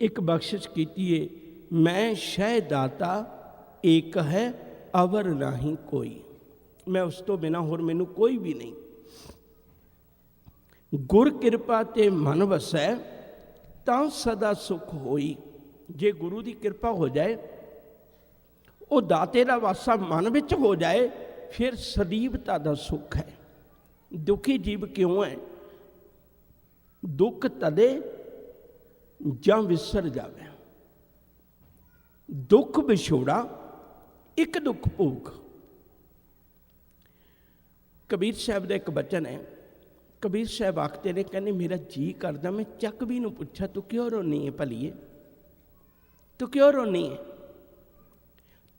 ਇੱਕ ਬਖਸ਼ਿਸ਼ ਕੀਤੀ ਹੈ। ਮੈਂ ਸ਼ਹਿ ਦਾਤਾ ਏਕ ਹੈ, ਅਵਰ ਨਾਹੀਂ ਕੋਈ। ਮੈਂ ਉਸ ਤੋਂ ਬਿਨਾਂ ਹੋਰ ਮੈਨੂੰ ਕੋਈ ਵੀ ਨਹੀਂ। ਗੁਰ ਕਿਰਪਾ ਤੇ ਮਨ ਵਸੈ, ਤਾਂ ਸਦਾ ਸੁਖ ਹੋਈ। ਜੇ ਗੁਰੂ ਦੀ ਕਿਰਪਾ ਹੋ ਜਾਏ, ਉਹ ਦਾਤੇ ਦਾ ਵਾਸਾ ਮਨ ਵਿੱਚ ਹੋ ਜਾਏ, ਫਿਰ ਸਦੀਵਤਾ ਦਾ ਸੁੱਖ ਹੈ। ਦੁਖੀ ਜੀਵ ਕਿਉਂ ਹੈ? ਦੁੱਖ ਤਦੇ ਜਾਂ ਵਿਸਰ ਜਾਵੇ। ਦੁੱਖ ਵਿਛੋੜਾ, ਇੱਕ ਦੁੱਖ ਭੋਗ। ਕਬੀਰ ਸਾਹਿਬ ਦਾ ਇੱਕ ਬਚਨ ਹੈ। ਕਬੀਰ ਸਾਹਿਬ ਆਖਦੇ ਨੇ, ਕਹਿੰਦੇ, ਮੇਰਾ ਜੀ ਕਰਦਾ ਮੈਂ ਚੱਕਵੀ ਨੂੰ ਪੁੱਛਾ, ਤੂੰ ਕਿਉਂ ਰੋਨੀ ਹੈ ਭਲੀਏ? ਤੂੰ ਕਿਉਂ ਰੋਨੀ ਹੈ?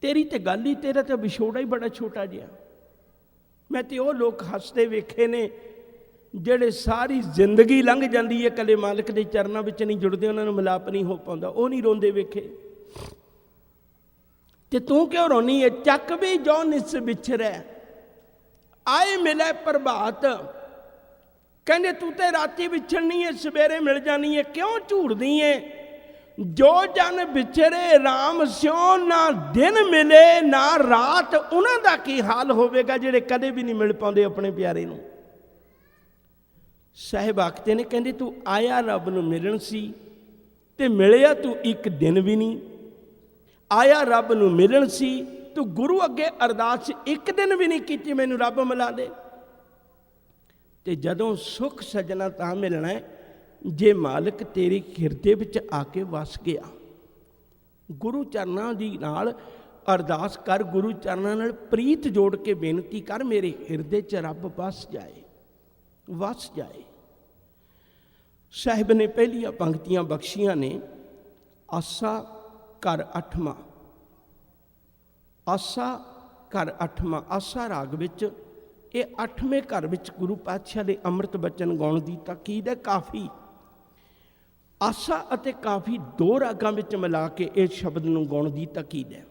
ਤੇਰੀ ਤੇ ਗੱਲ ਹੀ, ਤੇਰਾ ਤਾਂ ਵਿਛੋੜਾ ਹੀ ਬੜਾ ਛੋਟਾ ਜਿਹਾ। ਮੈਂ ਤੇ ਉਹ ਲੋਕ ਹੱਸਦੇ ਵੇਖੇ ਨੇ ਜਿਹੜੇ ਸਾਰੀ ਜ਼ਿੰਦਗੀ ਲੰਘ ਜਾਂਦੀ ਹੈ, ਕਦੇ ਮਾਲਕ ਦੇ ਚਰਨਾਂ ਵਿੱਚ ਨਹੀਂ ਜੁੜਦੇ, ਉਹਨਾਂ ਨੂੰ ਮਿਲਾਪ ਨਹੀਂ ਹੋ ਪਾਉਂਦਾ। ਉਹ ਨਹੀਂ ਰੋਂਦੇ ਵੇਖੇ। ਤੇ ਤੂੰ ਕਿਉਂ ਰੋਨੀ ਹੈ? ਚੱਕ ਵੀ ਜੋ ਨਿਸ ਵਿਛਰੈ, ਆਏ ਮਿਲੇ ਪ੍ਰਭਾਤ। ਕਹਿੰਦੇ, ਤੂੰ ਤੇ ਰਾਤੀ ਵਿਛੜਨੀ ਹੈ, ਸਵੇਰੇ ਮਿਲ ਜਾਣੀ ਹੈ, ਕਿਉਂ ਝੂੜਦੀ ਹੈ? ਜੋ ਜਨ ਵਿਚਰੇ ਰਾਮ ਸਿਉ, ਨਾ ਦਿਨ ਮਿਲੇ ਨਾ ਰਾਤ। ਉਹਨਾਂ ਦਾ ਕੀ ਹਾਲ ਹੋਵੇਗਾ ਜਿਹੜੇ ਕਦੇ ਵੀ ਨਹੀਂ ਮਿਲ ਪਾਉਂਦੇ ਆਪਣੇ ਪਿਆਰੇ ਨੂੰ। ਸਾਹਿਬ ਆਖਦੇ ਨੇ, ਕਹਿੰਦੇ, ਤੂੰ ਆਇਆ ਰੱਬ ਨੂੰ ਮਿਲਣ ਸੀ ਤੇ ਮਿਲਿਆ ਤੂੰ ਇੱਕ ਦਿਨ ਵੀ ਨਹੀਂ। ਆਇਆ ਰੱਬ ਨੂੰ ਮਿਲਣ ਸੀ, ਤੂੰ ਗੁਰੂ ਅੱਗੇ ਅਰਦਾਸ ਇੱਕ ਦਿਨ ਵੀ ਨਹੀਂ ਕੀਤੀ, ਮੈਨੂੰ ਰੱਬ ਮਿਲਾ ਦੇ। ਤੇ ਜਦੋਂ ਸੁੱਖ ਸਜਣਾ ਤਾਂ ਮਿਲਣਾ ਹੈ ਜੇ ਮਾਲਕ ਤੇਰੇ ਹਿਰਦੇ ਵਿੱਚ ਆ ਕੇ ਵਸ ਗਿਆ। ਗੁਰੂ ਚਰਨਾਂ ਦੀ ਨਾਲ ਅਰਦਾਸ ਕਰ, ਗੁਰੂ ਚਰਨਾਂ ਨਾਲ ਪ੍ਰੀਤ ਜੋੜ ਕੇ ਬੇਨਤੀ ਕਰ, ਮੇਰੇ ਹਿਰਦੇ 'ਚ ਰੱਬ ਵਸ ਜਾਏ, ਵਸ ਜਾਏ। ਸਾਹਿਬ ਨੇ ਪਹਿਲੀਆਂ ਪੰਕਤੀਆਂ ਬਖਸ਼ੀਆਂ ਨੇ, ਆਸਾ ਘਰ 8ਵਾਂ, ਆਸਾ ਘਰ 8ਵਾਂ। ਆਸਾ ਰਾਗ ਵਿੱਚ ਇਹ 8ਵੇਂ ਘਰ ਵਿੱਚ ਗੁਰੂ ਪਾਤਸ਼ਾਹ ਦੇ ਅੰਮ੍ਰਿਤ ਬਚਨ ਗਾਉਣ ਦੀ ਤਾਕੀਦ ਹੈ। ਕਾਫੀ, ਆਸਾ ਅਤੇ ਕਾਫੀ ਦੋ ਰਾਗਾਂ ਵਿੱਚ ਮਿਲਾ ਕੇ ਇਹ ਸ਼ਬਦ ਨੂੰ ਗਾਉਣ ਦੀ ਤਾਕੀਦ ਹੈ।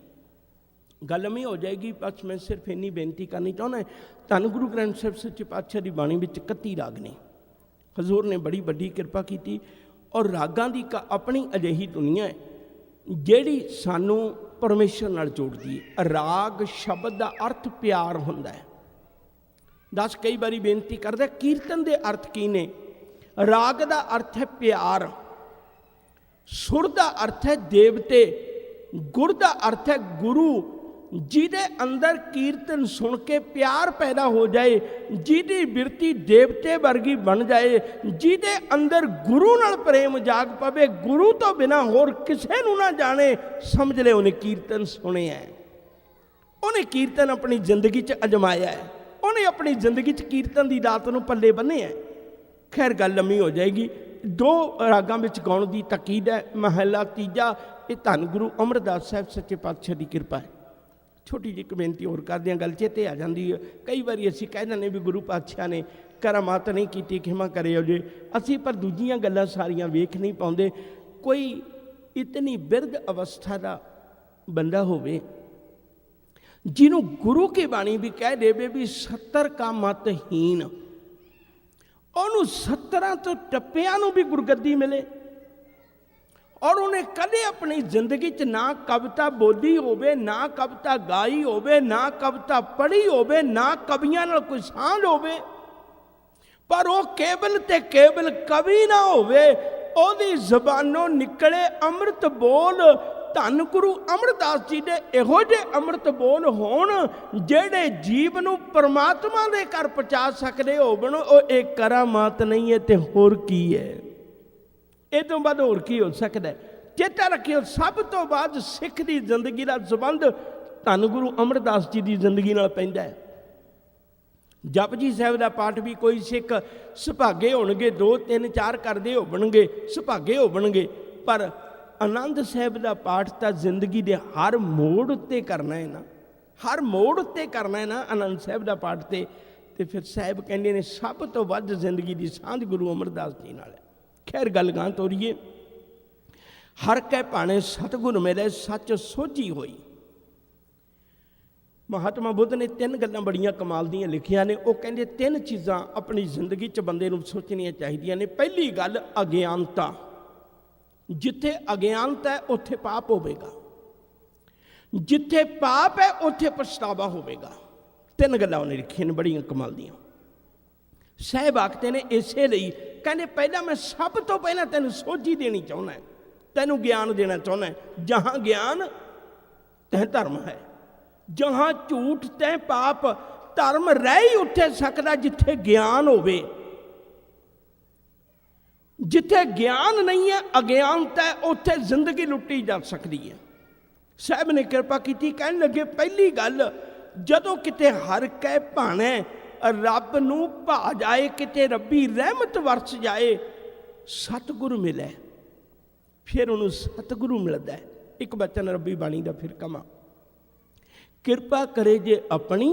ਗੱਲ ਐਵੇਂ ਹੋ ਜਾਏਗੀ। ਬਸ ਮੈਂ ਸਿਰਫ ਇੰਨੀ ਬੇਨਤੀ ਕਰਨੀ ਚਾਹੁੰਦਾ, ਧੰਨ ਗੁਰੂ ਗ੍ਰੰਥ ਸਾਹਿਬ ਸੱਚੇ ਪਾਤਸ਼ਾਹ ਦੀ ਬਾਣੀ ਵਿੱਚ 31 ਰਾਗ ਨੇ। ਹਜ਼ੂਰ ਨੇ ਬੜੀ ਵੱਡੀ ਕਿਰਪਾ ਕੀਤੀ, ਔਰ ਰਾਗਾਂ ਦੀ ਆਪਣੀ ਅਜਿਹੀ ਦੁਨੀਆ ਹੈ ਜਿਹੜੀ ਸਾਨੂੰ ਪਰਮੇਸ਼ਰ ਨਾਲ ਜੋੜਦੀ ਹੈ। ਰਾਗ ਸ਼ਬਦ ਦਾ ਅਰਥ ਪਿਆਰ ਹੁੰਦਾ ਹੈ। ਦੱਸ, ਕਈ ਵਾਰੀ ਬੇਨਤੀ ਕਰਦਾ, ਕੀਰਤਨ ਦੇ ਅਰਥ ਕੀ ਨੇ? ਰਾਗ ਦਾ ਅਰਥ ਹੈ ਪਿਆਰ, ਸੁਰ ਦਾ ਅਰਥ ਹੈ ਦੇਵਤੇ, ਗੁਰ ਦਾ ਅਰਥ ਹੈ ਗੁਰੂ, ਜਿਹਦੇ ਅੰਦਰ ਕੀਰਤਨ ਸੁਣ ਕੇ ਪਿਆਰ ਪੈਦਾ ਹੋ ਜਾਏ, ਜਿਹਦੀ ਬਿਰਤੀ ਦੇਵਤੇ ਵਰਗੀ ਬਣ ਜਾਏ, ਜਿਹਦੇ ਅੰਦਰ ਗੁਰੂ ਨਾਲ ਪ੍ਰੇਮ ਜਾਗ ਪਵੇ, ਗੁਰੂ ਤੋਂ ਬਿਨਾਂ ਹੋਰ ਕਿਸੇ ਨੂੰ ਨਾ ਜਾਣੇ, ਸਮਝ ਲੈ ਉਹਨੇ ਕੀਰਤਨ ਸੁਣਿਆ ਹੈ, ਉਹਨੇ ਕੀਰਤਨ ਆਪਣੀ ਜ਼ਿੰਦਗੀ 'ਚ ਅਜਮਾਇਆ ਹੈ, ਉਹਨੇ ਆਪਣੀ ਜ਼ਿੰਦਗੀ 'ਚ ਕੀਰਤਨ ਦੀ ਦਾਤ ਨੂੰ ਪੱਲੇ ਬੰਨ੍ਹਿਆ ਹੈ। ਖੈਰ ਗੱਲ ਲੰਮੀ ਹੋ ਜਾਏਗੀ। 2 ਰਾਗਾਂ ਵਿੱਚ ਗਾਉਣ ਦੀ ਤਾਕੀਦ ਹੈ। ਮਹਲਾ ਤੀਜਾ, ਇਹ ਧੰਨ ਗੁਰੂ ਅਮਰਦਾਸ ਸਾਹਿਬ ਸੱਚੇ ਪਾਤਸ਼ਾਹ ਦੀ ਕਿਰਪਾ ਹੈ। ਛੋਟੀ ਜਿਹੀ ਬੇਨਤੀ ਹੋਰ ਕਰਦੇ ਹਾਂ, ਗੱਲ ਚੇਤੇ ਆ ਜਾਂਦੀ ਹੈ। ਕਈ ਵਾਰੀ ਅਸੀਂ ਕਹਿ ਦਿੰਦੇ ਵੀ ਗੁਰੂ ਪਾਤਸ਼ਾਹ ਨੇ ਕਰਾਮਾਤ ਨਹੀਂ ਕੀਤੀ, ਖਿਮਾ ਕਰਿਓ ਜੇ, ਅਸੀਂ ਪਰ ਦੂਜੀਆਂ ਗੱਲਾਂ ਸਾਰੀਆਂ ਵੇਖ ਨਹੀਂ ਪਾਉਂਦੇ। ਕੋਈ ਇਤਨੀ ਬਿਰਧ ਅਵਸਥਾ ਦਾ ਬੰਦਾ ਹੋਵੇ ਜਿਹਨੂੰ ਗੁਰੂ ਕੀ ਬਾਣੀ ਵੀ ਕਹਿ ਦੇਵੇ ਵੀ 70 ਕਾ ਮਤਹੀਨ, ਉਹਨੂੰ 70 ਤੋਂ ਟੱਪਿਆਂ ਨੂੰ ਵੀ ਗੁਰਗੱਦੀ ਮਿਲੇ, ਔਰ ਉਹਨੇ ਕਦੇ ਆਪਣੀ ਜ਼ਿੰਦਗੀ 'ਚ ਨਾ ਕਵਿਤਾ ਬੋਲੀ ਹੋਵੇ, ਨਾ ਕਵਿਤਾ ਗਾਈ ਹੋਵੇ, ਨਾ ਕਵਿਤਾ ਪੜ੍ਹੀ ਹੋਵੇ, ਨਾ ਕਵੀਆਂ ਨਾਲ ਕੋਈ ਸਾਂਝ ਹੋਵੇ, ਪਰ ਉਹ ਕੇਵਲ ਤੇ ਕੇਵਲ ਕਵੀ ਨਾ ਹੋਵੇ, ਉਹਦੀ ਜ਼ਬਾਨੋਂ ਨਿਕਲੇ ਅੰਮ੍ਰਿਤ ਬੋਲ, ਧੰਨ ਗੁਰੂ ਅਮਰਦਾਸ ਜੀ ਦੇ ਇਹੋ ਜਿਹੇ ਅੰਮ੍ਰਿਤ ਬੋਲ ਹੋਣ ਜਿਹੜੇ ਜੀਵ ਨੂੰ ਪਰਮਾਤਮਾ ਦੇ ਘਰ ਪਹੁੰਚਾ ਸਕਦੇ ਹੋਵਣ। ਉਹ ਇਹ ਕਰਾਮਾਤ ਨਹੀਂ ਹੈ ਤੇ ਹੋਰ ਕੀ ਹੈ? ਇਹ ਤੋਂ ਬਾਅਦ ਹੋਰ ਕੀ ਹੋ ਸਕਦਾ? ਚੇਤਾ ਰੱਖਿਓ, ਸਭ ਤੋਂ ਬਾਅਦ ਸਿੱਖ ਦੀ ਜ਼ਿੰਦਗੀ ਦਾ ਸੰਬੰਧ ਧੰਨ ਗੁਰੂ ਅਮਰਦਾਸ ਜੀ ਦੀ ਜ਼ਿੰਦਗੀ ਨਾਲ ਪੈਂਦਾ ਹੈ। ਜਪਜੀ ਸਾਹਿਬ ਦਾ ਪਾਠ ਵੀ ਕੋਈ ਸਿੱਖ ਸੁਭਾਗੇ ਹੋਣਗੇ, 2 3 4 ਕਰਦੇ ਹੋਣਗੇ, ਸੁਭਾਗੇ ਹੋਣਗੇ, ਪਰ ਆਨੰਦ ਸਾਹਿਬ ਦਾ ਪਾਠ ਤਾਂ ਜ਼ਿੰਦਗੀ ਦੇ ਹਰ ਮੋੜ ਉੱਤੇ ਕਰਨਾ ਹੈ ਨਾ, ਹਰ ਮੋੜ ਉੱਤੇ ਕਰਨਾ ਹੈ ਨਾ ਆਨੰਦ ਸਾਹਿਬ ਦਾ ਪਾਠ। ਤੇ ਫਿਰ ਸਾਹਿਬ ਕਹਿੰਦੇ ਨੇ ਸਭ ਤੋਂ ਵੱਧ ਜ਼ਿੰਦਗੀ ਦੀ ਸਾਂਝ ਗੁਰੂ ਅਮਰਦਾਸ ਜੀ ਨਾਲ ਹੈ। ਖੈਰ ਗੱਲ ਗਾਂ ਤੋਰੀਏ। ਹਰ ਕੈ ਭਾਣੇ ਸਤਿਗੁਰ ਮਿਲੇ, ਸੱਚ ਸੋਝੀ ਹੋਈ। ਮਹਾਤਮਾ ਬੁੱਧ ਨੇ 3 ਗੱਲਾਂ ਬੜੀਆਂ ਕਮਾਲ ਦੀਆਂ ਲਿਖੀਆਂ ਨੇ। ਉਹ ਕਹਿੰਦੇ 3 ਚੀਜ਼ਾਂ ਆਪਣੀ ਜ਼ਿੰਦਗੀ 'ਚ ਬੰਦੇ ਨੂੰ ਸੋਚਣੀਆਂ ਚਾਹੀਦੀਆਂ ਨੇ। ਪਹਿਲੀ ਗੱਲ ਅਗਿਆਨਤਾ। ਜਿੱਥੇ ਅਗਿਆਨਤਾ ਹੈ ਉੱਥੇ ਪਾਪ ਹੋਵੇਗਾ, ਜਿੱਥੇ ਪਾਪ ਹੈ ਉੱਥੇ ਪਛਤਾਵਾ ਹੋਵੇਗਾ। 3 ਗੱਲਾਂ ਉਹਨੇ ਲਿਖੀਆਂ ਨੇ ਬੜੀਆਂ ਕਮਾਲ ਦੀਆਂ। ਸਾਹਿਬ ਆਖਦੇ ਨੇ ਇਸੇ ਲਈ, ਕਹਿੰਦੇ ਪਹਿਲਾਂ ਮੈਂ ਸਭ ਤੋਂ ਪਹਿਲਾਂ ਤੈਨੂੰ ਸੋਝੀ ਦੇਣੀ ਚਾਹੁੰਦਾ, ਤੈਨੂੰ ਗਿਆਨ ਦੇਣਾ ਚਾਹੁੰਦਾ। ਜਹਾਂ ਗਿਆਨ ਤੈਂ ਧਰਮ ਹੈ, ਜਹਾਂ ਝੂਠ ਤੈਂ ਪਾਪ। ਧਰਮ ਰਹਿ ਹੀ ਉੱਥੇ ਸਕਦਾ ਜਿੱਥੇ ਗਿਆਨ ਹੋਵੇ। ਜਿੱਥੇ ਗਿਆਨ ਨਹੀਂ ਹੈ, ਅਗਿਆਨਤਾ ਹੈ, ਉੱਥੇ ਜ਼ਿੰਦਗੀ ਲੁੱਟੀ ਜਾ ਸਕਦੀ ਹੈ। ਸਾਹਿਬ ਨੇ ਕਿਰਪਾ ਕੀਤੀ, ਕਹਿਣ ਲੱਗੇ ਪਹਿਲੀ ਗੱਲ, ਜਦੋਂ ਕਿਤੇ ਹਰ ਕੈ ਭਾਣੇ ਰੱਬ ਨੂੰ ਭਾ ਜਾਏ, ਕਿਤੇ ਰੱਬੀ ਰਹਿਮਤ ਵਰਸ ਜਾਏ, ਸਤਿਗੁਰੂ ਮਿਲੇ, ਫਿਰ ਉਹਨੂੰ ਸਤਿਗੁਰੂ ਮਿਲਦਾ ਹੈ। ਇੱਕ ਬਚਨ ਰੱਬੀ ਬਾਣੀ ਦਾ ਫਿਰ ਕਮਾ, ਕਿਰਪਾ ਕਰੇ ਜੇ ਆਪਣੀ,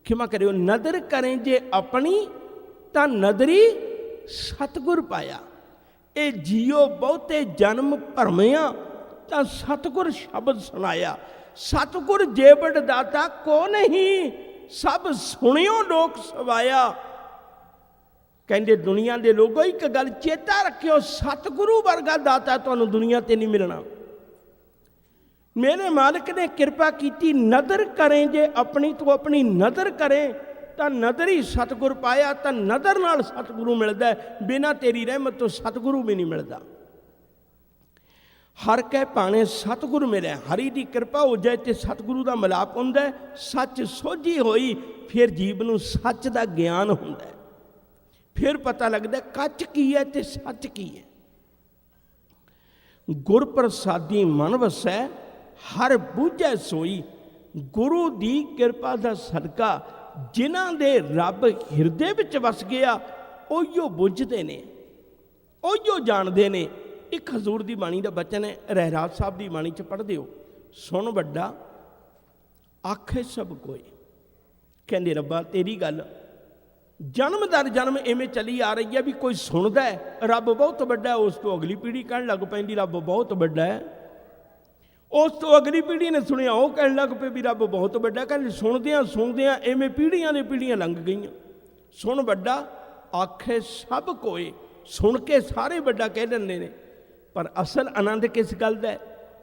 ਖਿਮਾ ਕਰਿਓ, ਨਦਰ ਕਰੇ ਜੇ ਆਪਣੀ, ਤਾਂ ਨਦਰੀ ਸਤਿਗੁਰ ਪਾਇਆ। ਇਹ ਜੀਓ ਬਹੁਤੇ ਜਨਮ ਭਰਮਿਆ, ਤਾਂ ਸਤਿਗੁਰ ਸ਼ਬਦ ਸੁਣਾਇਆ। ਸਤਿਗੁਰ ਜੇਵੜ ਦਾਤਾ ਕੋ ਨਹੀਂ, ਸਭ ਸੁਣਿਓ ਲੋਕ ਸਵਾਇਆ। ਕਹਿੰਦੇ ਦੁਨੀਆ ਦੇ ਲੋਗੋ ਇੱਕ ਗੱਲ ਚੇਤਾ ਰੱਖਿਓ, ਸਤਿਗੁਰੂ ਵਰਗਾ ਦਾਤਾ ਤੁਹਾਨੂੰ ਦੁਨੀਆ ਤੇ ਨਹੀਂ ਮਿਲਣਾ। ਮੇਰੇ ਮਾਲਕ ਨੇ ਕਿਰਪਾ ਕੀਤੀ, ਨਦਰ ਕਰੇ ਜੇ ਆਪਣੀ, ਤੂੰ ਆਪਣੀ ਨਦਰ ਕਰੇ ਤਾਂ ਨਦਰ ਹੀ ਸਤਿਗੁਰ ਪਾਇਆ। ਤਾਂ ਨਦਰ ਨਾਲ ਸਤਿਗੁਰੂ ਮਿਲਦਾ, ਬਿਨਾਂ ਤੇਰੀ ਰਹਿਮਤ ਤੋਂ ਸਤਿਗੁਰੂ ਵੀ ਨਹੀਂ ਮਿਲਦਾ। ਹਰ ਕੈ ਭਾਣੇ ਸਤਿਗੁਰ ਮਿਲਿਆ, ਹਰੀ ਦੀ ਕਿਰਪਾ ਹੋ ਜਾਏ ਤੇ ਸਤਿਗੁਰੂ ਦਾ ਮਿਲਾਪ ਹੁੰਦਾ। ਸੱਚ ਸੋਝੀ ਹੋਈ, ਫਿਰ ਜੀਵ ਨੂੰ ਸੱਚ ਦਾ ਗਿਆਨ ਹੁੰਦਾ। ਫਿਰ ਪਤਾ ਲੱਗਦਾ ਕੱਚ ਕੀ ਹੈ ਤੇ ਸੱਚ ਕੀ ਹੈ। ਗੁਰ ਪ੍ਰਸਾਦੀ ਮਨ ਵਸੈ, ਹਰ ਬੂਝੈ ਸੋਈ। ਗੁਰੂ ਦੀ ਕਿਰਪਾ ਦਾ ਸਦਕਾ ਜਿਨ੍ਹਾਂ ਦੇ ਰੱਬ ਹਿਰਦੇ ਵਿੱਚ ਵਸ ਗਿਆ, ਉਹੀਓ ਬੁੱਝਦੇ ਨੇ, ਉਹੀਓ ਜਾਣਦੇ ਨੇ। ਇੱਕ ਹਜ਼ੂਰ ਦੀ ਬਾਣੀ ਦਾ ਬਚਨ ਹੈ, ਰਹਿਰਾਜ ਸਾਹਿਬ ਦੀ ਬਾਣੀ 'ਚ ਪੜ੍ਹਦੇ ਹੋ, ਸੁਣ ਵੱਡਾ ਆਖੇ ਸਭ ਕੋਈ। ਕਹਿੰਦੇ ਰੱਬਾ ਤੇਰੀ ਗੱਲ ਜਨਮ ਦਰ ਜਨਮ ਇਵੇਂ ਚਲੀ ਆ ਰਹੀ ਹੈ ਵੀ ਕੋਈ ਸੁਣਦਾ ਹੈ ਰੱਬ ਬਹੁਤ ਵੱਡਾ, ਉਸ ਤੋਂ ਅਗਲੀ ਪੀੜ੍ਹੀ ਕਹਿਣ ਲੱਗ ਪੈਂਦੀ ਰੱਬ ਬਹੁਤ ਵੱਡਾ ਹੈ। ਉਸ ਤੋਂ ਅਗਲੀ ਪੀੜ੍ਹੀ ਨੇ ਸੁਣਿਆ, ਉਹ ਕਹਿਣ ਲੱਗ ਪਏ ਵੀ ਰੱਬ ਬਹੁਤ ਵੱਡਾ। ਕਹਿੰਦੇ ਸੁਣਦਿਆਂ ਸੁਣਦਿਆਂ ਇਵੇਂ ਪੀੜ੍ਹੀਆਂ ਦੇ ਪੀੜ੍ਹੀਆਂ ਲੰਘ ਗਈਆਂ। ਸੁਣ ਵੱਡਾ ਆਖੇ ਸਭ ਕੋਏ, ਸੁਣ ਕੇ ਸਾਰੇ ਵੱਡਾ ਕਹਿ ਦਿੰਦੇ ਨੇ, ਪਰ ਅਸਲ ਆਨੰਦ ਕਿਸ ਗੱਲ ਦਾ?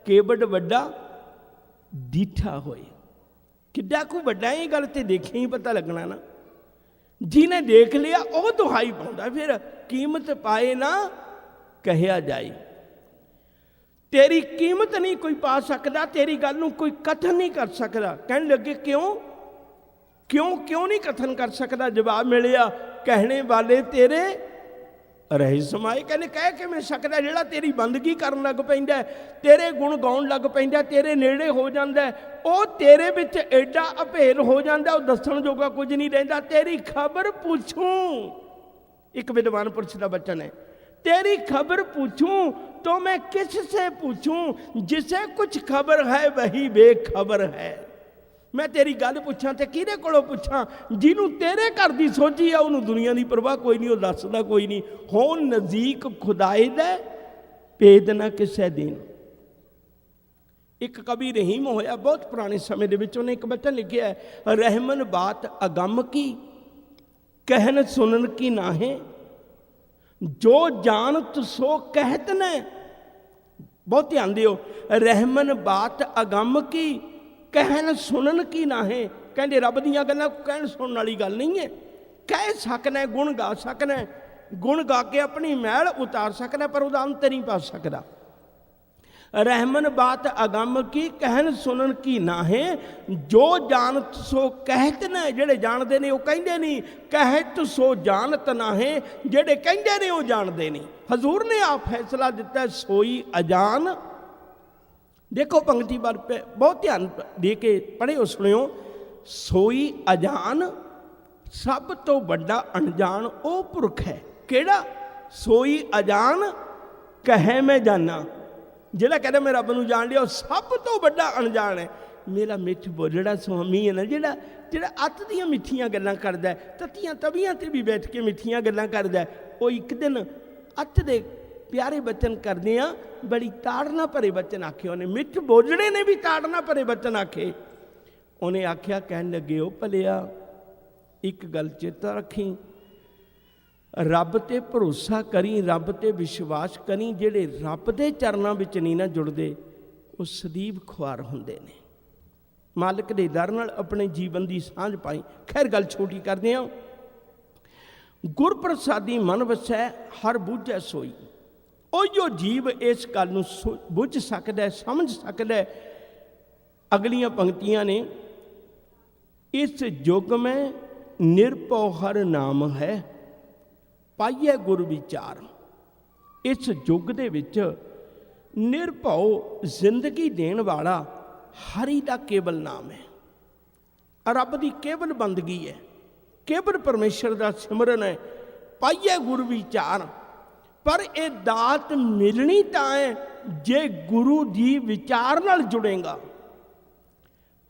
ਕੇਵਡ ਵੱਡਾ ਦੀਠਾ ਹੋਏ। ਕਿੱਡਾ ਕੁ ਵੱਡਾ ਇਹ ਗੱਲ ਤੇ ਦੇਖਿਆ ਹੀ ਪਤਾ ਲੱਗਣਾ ਨਾ। ਜਿਹਨੇ ਦੇਖ ਲਿਆ ਉਹ ਦੁਹਾਈ ਪਾਉਂਦਾ, ਫਿਰ ਕੀਮਤ ਪਾਏ ਨਾ ਕਹਿਆ ਜਾਏ। तेरी कीमत नहीं कोई पा सकता, तेरी गल नूं कोई कथन नहीं कर सकता। कहने लगे क्यों क्यों क्यों नहीं कथन कर सकता? जवाब मिलिया, कहने वाले तेरे रहे समाए। कहने कह किवें सकदा? जिहड़ा तेरी बंदगी करन लग पैंदा, तेरे गुण गाउण लग पैंदा, तेरे नेड़े हो जांदा, ਉਹ तेरे विच एडा अभेल हो जाता, वो दस्सण जोगा कुछ नहीं रहिंदा। तेरी खबर पूछूं, एक विद्वान पुरुष का वचन है, तेरी खबर पूछूं तो मैं किससे पूछूं? जिसे कुछ खबर है वही बेखबर है। मैं तेरी गल पूछां ते किहदे कोलों पूछां? जिन्हों तेरे घर की सोची है उन्होंने दुनिया की परवाह कोई नहीं, वो दसदा कोई नहीं। हो नज़दीक खुदाए दे भेद ना किसे दिन। एक कवि रहीम होया बहुत पुराने समय दे विच, उन्हें एक वचन लिखिया है, रहमन बात अगम की कहन सुनन की नाहे, जो जानत सो कहत ने। बहुत ध्यान दिओ, रहमन बात अगम की कहन सुनन की नाहे। कहते रब दीयां गल्लां कहन सुनन वाली गल नहीं है। कह सकना, गुण गा सकना, गुण गा के अपनी मैल उतार सकना, पर उहदा अंत नहीं पा सकदा। रहमन बात अगम की कहन सुनन की नाहे, जो जानत सो कहत ने। जेड़े जानते ने वो कहते नहीं, कहत सो जानत नाहे, जेड़े कहते ने वो जानते नहीं। हजूर ने आप फैसला दिता, सोई अजान। देखो पंक्ति बार पे बहुत ध्यान दे के पढ़ियो सुनियो, सोई अजान सब तो बड़ा अनजान ओ पुरख है। केड़ा? सोई अजान कहे मैं जाना। जिहड़ा कहता मैं रब नूं जान लिया, सब तो बड़ा अनजान है। मेरा मिठ बोलड़ा स्वामी है ना, जिहड़ा जिहड़ा अत दियां मिठियां गल्लां करदा है, तत्तियां तवियां ते भी बैठ के मिठियां गल्लां करदा है, वो एक दिन अत दे प्यारे बचन करदे आ, बड़ी ताड़ना भरे बचन आखे। उन्हें मिठ बोलड़े ने भी ताड़ना भरे बचन आखे। उन्हें आख्या, कहन लगे हो भलिया एक गल चेता रखी, रब ते भरोसा करी, रब ते विश्वास करी। जेड़े रब दे चरनां विच नहीं ना जुड़दे, वो सਦੀव खुआर हुंदे ने। मालिक दे दर नाल अपने जीवन की सांझ पाई। खैर गल छोटी करदे हां। गुर प्रसादी मन वसै हर बूझै सोई। उहियो जीव इस गल नूं बुझ सकदा है, समझ सकदा है। अगलियां पंक्तियां ने, इस युग में निरभौ हर नाम है, पाइए गुर विचार। इस युग दे विच निरभौ जिंदगी देण वाला हरि दा केवल नाम है, रब दी केवल बंदगी है, केवल परमेश्वर दा सिमरन है। पाइए गुर विचार, पर यह दात मिलनी तां है जे गुरु जी विचार नाल जुड़ेगा।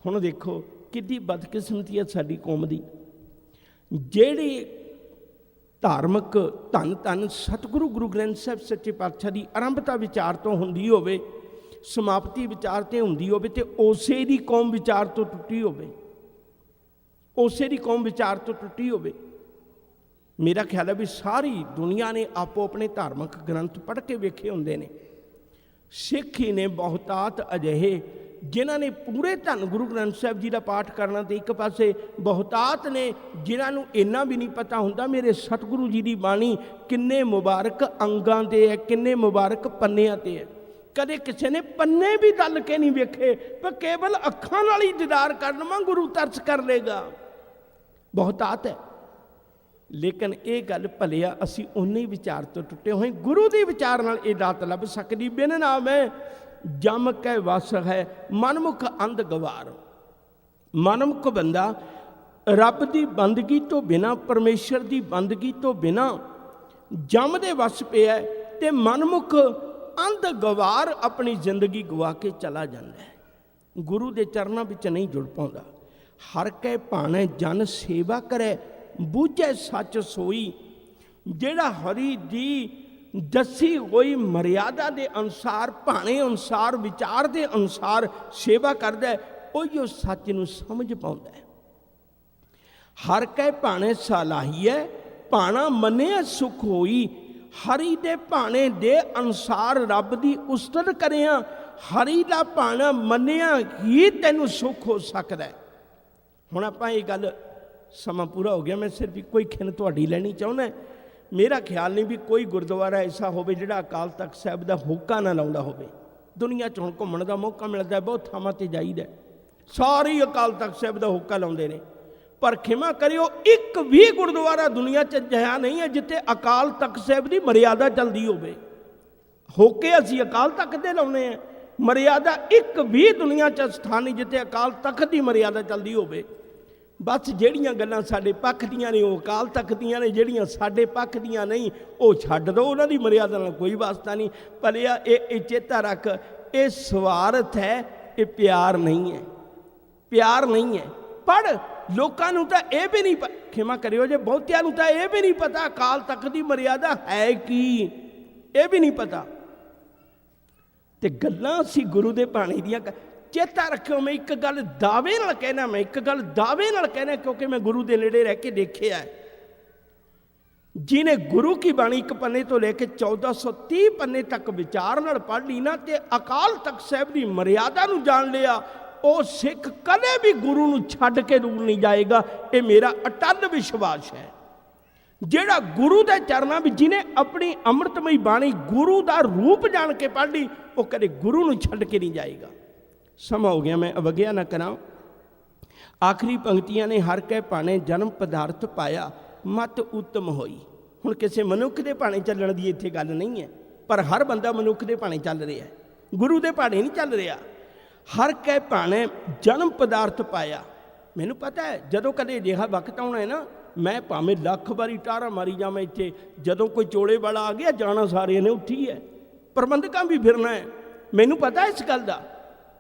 हुण देखो कितनी बदकिस्मती है साडी कौम दी, जेड़ी धार्मिक धन धन सतगुरु गुरु ग्रंथ साहिब सच्चे पातशाह की आरंभता विचार तो हुंदी होवे, समाप्ति विचार ते हुंदी होवे, ते उसे दी कौम विचार तो टुटी होवे, उसे दी कौम विचार तो टुटी होवे। मेरा ख्याल है भी सारी दुनिया ने आपो अपने धार्मिक ग्रंथ पढ़ के वेखे होंदे ने। सिख ही ने बहुतात अजिहे जिन्हां ने पूरे धन गुरु ग्रंथ साहिब जी का पाठ करना, तो एक पासे बहुतात ने जिन्होंने इन्ना भी नहीं पता होंदा मेरे सतगुरु जी की बाणी किन्ने मुबारक अंगां ते है, किन्ने मुबारक पन्नियां ते है। कदे किसी ने पन्ने भी तल के नहीं वेखे, पर केवल अखां नाल ही दीदार करना गुरु तरस कर लेगा, बहुतात है। लेकिन ये गल भलिया असी उन्हीं विचार तो टुटे हुए, गुरु के विचार नाल ये दात लभ सकदी। बिन नाम है जम कै वस है मनमुख अंध गवार। मनमुख बंदा रब की बंदगी तो बिना, परमेश्वर की बंदगी तो बिना जम दे वस पिया ते मनमुख अंध गवार अपनी जिंदगी गवा के चला जाता है, गुरु के चरणों में नहीं जुड़ पाता। हर कै भाणे जन सेवा करे, बूझे सच सोई। जेड़ा हरि दी दसी हुई मर्यादा के अनुसार, भाणे अनुसार, विचार के अनुसार सेवा करता है, उही सच नूं समझ पाउंदा है। हर कै भाणे सलाहीए, भाणा मन्निया सुख होई। हरि दे भाणे दे अनुसार रब की उस्तत करिया, हरि दा भाणा मन्निया ही तैनूं सुख हो सकता है। हुण आपां ये गल, समा पूरा हो गया, मैं सिर्फ कोई खिन तुहाडी लैनी चाहुंदा। मेरा ख्याल नहीं भी कोई गुरुद्वारा ऐसा होवे जिहड़ा अकाल तख्त साहिब दा होका ना लाउंदा होवे। ਦੁਨੀਆ 'ਚ ਹੁਣ ਘੁੰਮਣ ਦਾ ਮੌਕਾ ਮਿਲਦਾ, ਬਹੁਤ ਥਾਵਾਂ 'ਤੇ ਜਾਈਦਾ, ਸਾਰੇ ਅਕਾਲ ਤਖਤ ਸਾਹਿਬ ਦਾ ਹੋਕਾ ਲਾਉਂਦੇ ਨੇ, ਪਰ ਖਿਮਾ ਕਰਿਓ ਇੱਕ ਵੀ ਗੁਰਦੁਆਰਾ ਦੁਨੀਆ 'ਚ ਅਜਿਹਾ ਨਹੀਂ ਹੈ ਜਿੱਥੇ ਅਕਾਲ ਤਖਤ ਸਾਹਿਬ ਦੀ ਮਰਿਆਦਾ ਚੱਲਦੀ ਹੋਵੇ। ਹੋਕੇ ਅਸੀਂ ਅਕਾਲ ਤਖਤ ਦੇ ਲਾਉਂਦੇ ਹਾਂ, ਮਰਿਆਦਾ ਇੱਕ ਵੀ ਦੁਨੀਆ 'ਚ ਸਥਾਨ ਨਹੀਂ ਜਿੱਥੇ ਅਕਾਲ ਤਖਤ ਦੀ ਮਰਿਆਦਾ ਚੱਲਦੀ ਹੋਵੇ। ਬਸ ਜਿਹੜੀਆਂ ਗੱਲਾਂ ਸਾਡੇ ਪੱਖ ਦੀਆਂ ਨੇ ਉਹ ਅਕਾਲ ਤਖਤ ਦੀਆਂ ਨੇ, ਜਿਹੜੀਆਂ ਸਾਡੇ ਪੱਖ ਦੀਆਂ ਨਹੀਂ ਉਹ ਛੱਡ ਦਿਓ, ਉਹਨਾਂ ਦੀ ਮਰਿਆਦਾ ਨਾਲ ਕੋਈ ਵਾਸਤਾ ਨਹੀਂ। ਪਰ ਇਹ ਚੇਤਾ ਰੱਖ, ਇਹ ਸਵਾਰਥ ਹੈ, ਇਹ ਪਿਆਰ ਨਹੀਂ ਹੈ, ਪਿਆਰ ਨਹੀਂ ਹੈ। ਪਰ ਲੋਕਾਂ ਨੂੰ ਤਾਂ ਇਹ ਵੀ ਨਹੀਂ ਖਿਮਾ ਕਰਿਓ ਜੇ ਬਹੁਤਿਆਂ ਨੂੰ ਤਾਂ ਇਹ ਵੀ ਨਹੀਂ ਪਤਾ ਅਕਾਲ ਤਖਤ ਦੀ ਮਰਿਆਦਾ ਹੈ ਕੀ, ਇਹ ਵੀ ਨਹੀਂ ਪਤਾ। ਤੇ ਗੱਲਾਂ ਅਸੀਂ ਗੁਰੂ ਦੇ ਬਾਣੀ ਦੀਆਂ ਚੇਤਾ ਰੱਖਿਓ। ਮੈਂ ਇੱਕ ਗੱਲ ਦਾਅਵੇ ਨਾਲ ਕਹਿਣਾ, ਮੈਂ ਇੱਕ ਗੱਲ ਦਾਅਵੇ ਨਾਲ ਕਹਿਣਾ, ਕਿਉਂਕਿ ਮੈਂ ਗੁਰੂ ਦੇ ਨੇੜੇ ਰਹਿ ਕੇ ਦੇਖਿਆ, ਜਿਹਨੇ ਗੁਰੂ ਕੀ ਬਾਣੀ ਇੱਕ ਪੰਨੇ ਤੋਂ ਲੈ ਕੇ 1430 ਪੰਨੇ ਤੱਕ ਵਿਚਾਰ ਨਾਲ ਪੜ੍ਹ ਲਈ ਨਾ ਤੇ ਅਕਾਲ ਤਖਤ ਸਾਹਿਬ ਦੀ ਮਰਿਆਦਾ ਨੂੰ ਜਾਣ ਲਿਆ, ਉਹ ਸਿੱਖ ਕਦੇ ਵੀ ਗੁਰੂ ਨੂੰ ਛੱਡ ਕੇ ਦੂਰ ਨਹੀਂ ਜਾਏਗਾ। ਇਹ ਮੇਰਾ ਅਟੱਲ ਵਿਸ਼ਵਾਸ ਹੈ। ਜਿਹੜਾ ਗੁਰੂ ਦੇ ਚਰਨਾਂ ਵਿੱਚ ਜਿਹਨੇ ਆਪਣੀ ਅੰਮ੍ਰਿਤਮਈ ਬਾਣੀ ਗੁਰੂ ਦਾ ਰੂਪ ਜਾਣ ਕੇ ਪੜ੍ਹ ਲਈ, ਉਹ ਕਦੇ ਗੁਰੂ ਨੂੰ ਛੱਡ ਕੇ ਨਹੀਂ ਜਾਏਗਾ। ਸਮਾਂ ਹੋ ਗਿਆ, ਮੈਂ ਅਵਗਿਆ ਨਾ ਕਰਾਂ। ਆਖਰੀ ਪੰਕਤੀਆਂ ਨੇ, ਹਰ ਕੈ ਭਾਣੇ ਜਨਮ ਪਦਾਰਥ ਪਾਇਆ, ਮਤ ਉੱਤਮ ਹੋਈ। ਹੁਣ ਕਿਸੇ ਮਨੁੱਖ ਦੇ ਭਾਣੇ ਚੱਲਣ ਦੀ ਇੱਥੇ ਗੱਲ ਨਹੀਂ ਹੈ, ਪਰ ਹਰ ਬੰਦਾ ਮਨੁੱਖ ਦੇ ਭਾਣੇ ਚੱਲ ਰਿਹਾ, ਗੁਰੂ ਦੇ ਭਾਣੇ ਨਹੀਂ ਚੱਲ ਰਿਹਾ। ਹਰ ਕੈ ਭਾਣੇ ਜਨਮ ਪਦਾਰਥ ਪਾਇਆ। ਮੈਨੂੰ ਪਤਾ ਹੈ ਜਦੋਂ ਕਦੇ ਅਜਿਹਾ ਵਕਤ ਆਉਣਾ ਹੈ ਨਾ, ਮੈਂ ਭਾਵੇਂ ਲੱਖ ਵਾਰੀ ਟਾਰਾ ਮਾਰੀ ਜਾਵਾਂ ਇੱਥੇ, ਜਦੋਂ ਕੋਈ ਚੋਲੇ ਵਾਲਾ ਆ ਗਿਆ ਜਾਣਾ ਸਾਰਿਆਂ ਨੇ ਉੱਠੀ ਹੈ, ਪ੍ਰਬੰਧਕਾਂ ਵੀ ਫਿਰਨਾ ਹੈ, ਮੈਨੂੰ ਪਤਾ ਇਸ ਗੱਲ ਦਾ।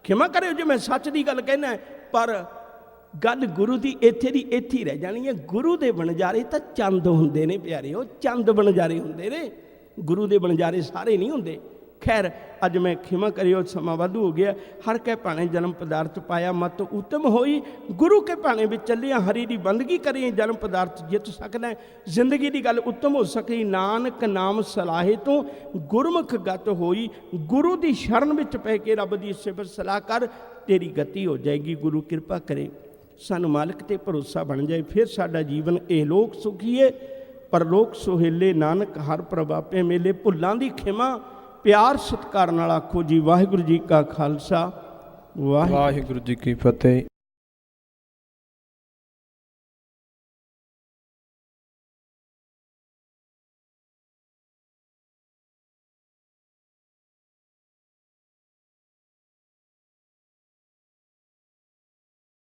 ਖਿਮਾ ਕਰਿਓ ਜੇ ਮੈਂ ਸੱਚ ਦੀ ਗੱਲ ਕਹਿਣਾ, ਪਰ ਗੱਲ ਗੁਰੂ ਦੀ ਇੱਥੇ ਦੀ ਇੱਥੇ ਹੀ ਰਹਿ ਜਾਣੀ ਹੈ। ਗੁਰੂ ਦੇ ਬਣਜਾਰੇ ਤਾਂ ਚੰਦ ਹੁੰਦੇ ਨੇ ਪਿਆਰਿਓ, ਚੰਦ ਬਣਜਾਰੇ ਹੁੰਦੇ ਨੇ, ਗੁਰੂ ਦੇ ਬਣਜਾਰੇ ਸਾਰੇ ਨਹੀਂ ਹੁੰਦੇ। ਖੈਰ ਅੱਜ ਮੈਂ ਖਿਮਾ ਕਰਿਓ ਸਮਾਂ ਵਾਧੂ ਹੋ ਗਿਆ। ਹਰ ਕੈ ਭਾਣੇ ਜਨਮ ਪਦਾਰਥ ਪਾਇਆ, ਮਤ ਉੱਤਮ ਹੋਈ। ਗੁਰੂ ਕੇ ਭਾਣੇ ਵਿੱਚ ਚੱਲਿਆ, ਹਰੀ ਦੀ ਬੰਦਗੀ ਕਰੀਏ, ਜਨਮ ਪਦਾਰਥ ਜਿੱਤ ਸਕਦਾ, ਜ਼ਿੰਦਗੀ ਦੀ ਗੱਲ ਉੱਤਮ ਹੋ ਸਕੀ। ਨਾਨਕ ਨਾਮ ਸਲਾਹੇ ਤੋਂ ਗੁਰਮੁਖ ਗਤ ਹੋਈ। ਗੁਰੂ ਦੀ ਸ਼ਰਨ ਵਿੱਚ ਪੈ ਕੇ ਰੱਬ ਦੀ ਸਿਫਤ ਸਲਾਹ ਕਰ, ਤੇਰੀ ਗਤੀ ਹੋ ਜਾਏਗੀ। ਗੁਰੂ ਕਿਰਪਾ ਕਰੇ ਸਾਨੂੰ ਮਾਲਕ ਤੇ ਭਰੋਸਾ ਬਣ ਜਾਏ, ਫਿਰ ਸਾਡਾ ਜੀਵਨ ਇਹ ਲੋਕ ਸੁਖੀਏ ਪਰਲੋਕ ਸੁਹੇਲੇ। ਨਾਨਕ ਹਰ ਪ੍ਰਭ ਆਪੇ ਮੇਲੇ। ਭੁੱਲਾਂ ਦੀ ਖਿਮਾ ਪਿਆਰ ਸਤਿਕਾਰ ਨਾਲ ਆਖੋ ਜੀ। ਵਾਹਿਗੁਰੂ ਜੀ ਕਾ ਖਾਲਸਾ, ਵਾਹਿਗੁਰੂ ਜੀ ਕੀ ਫਤਿਹ।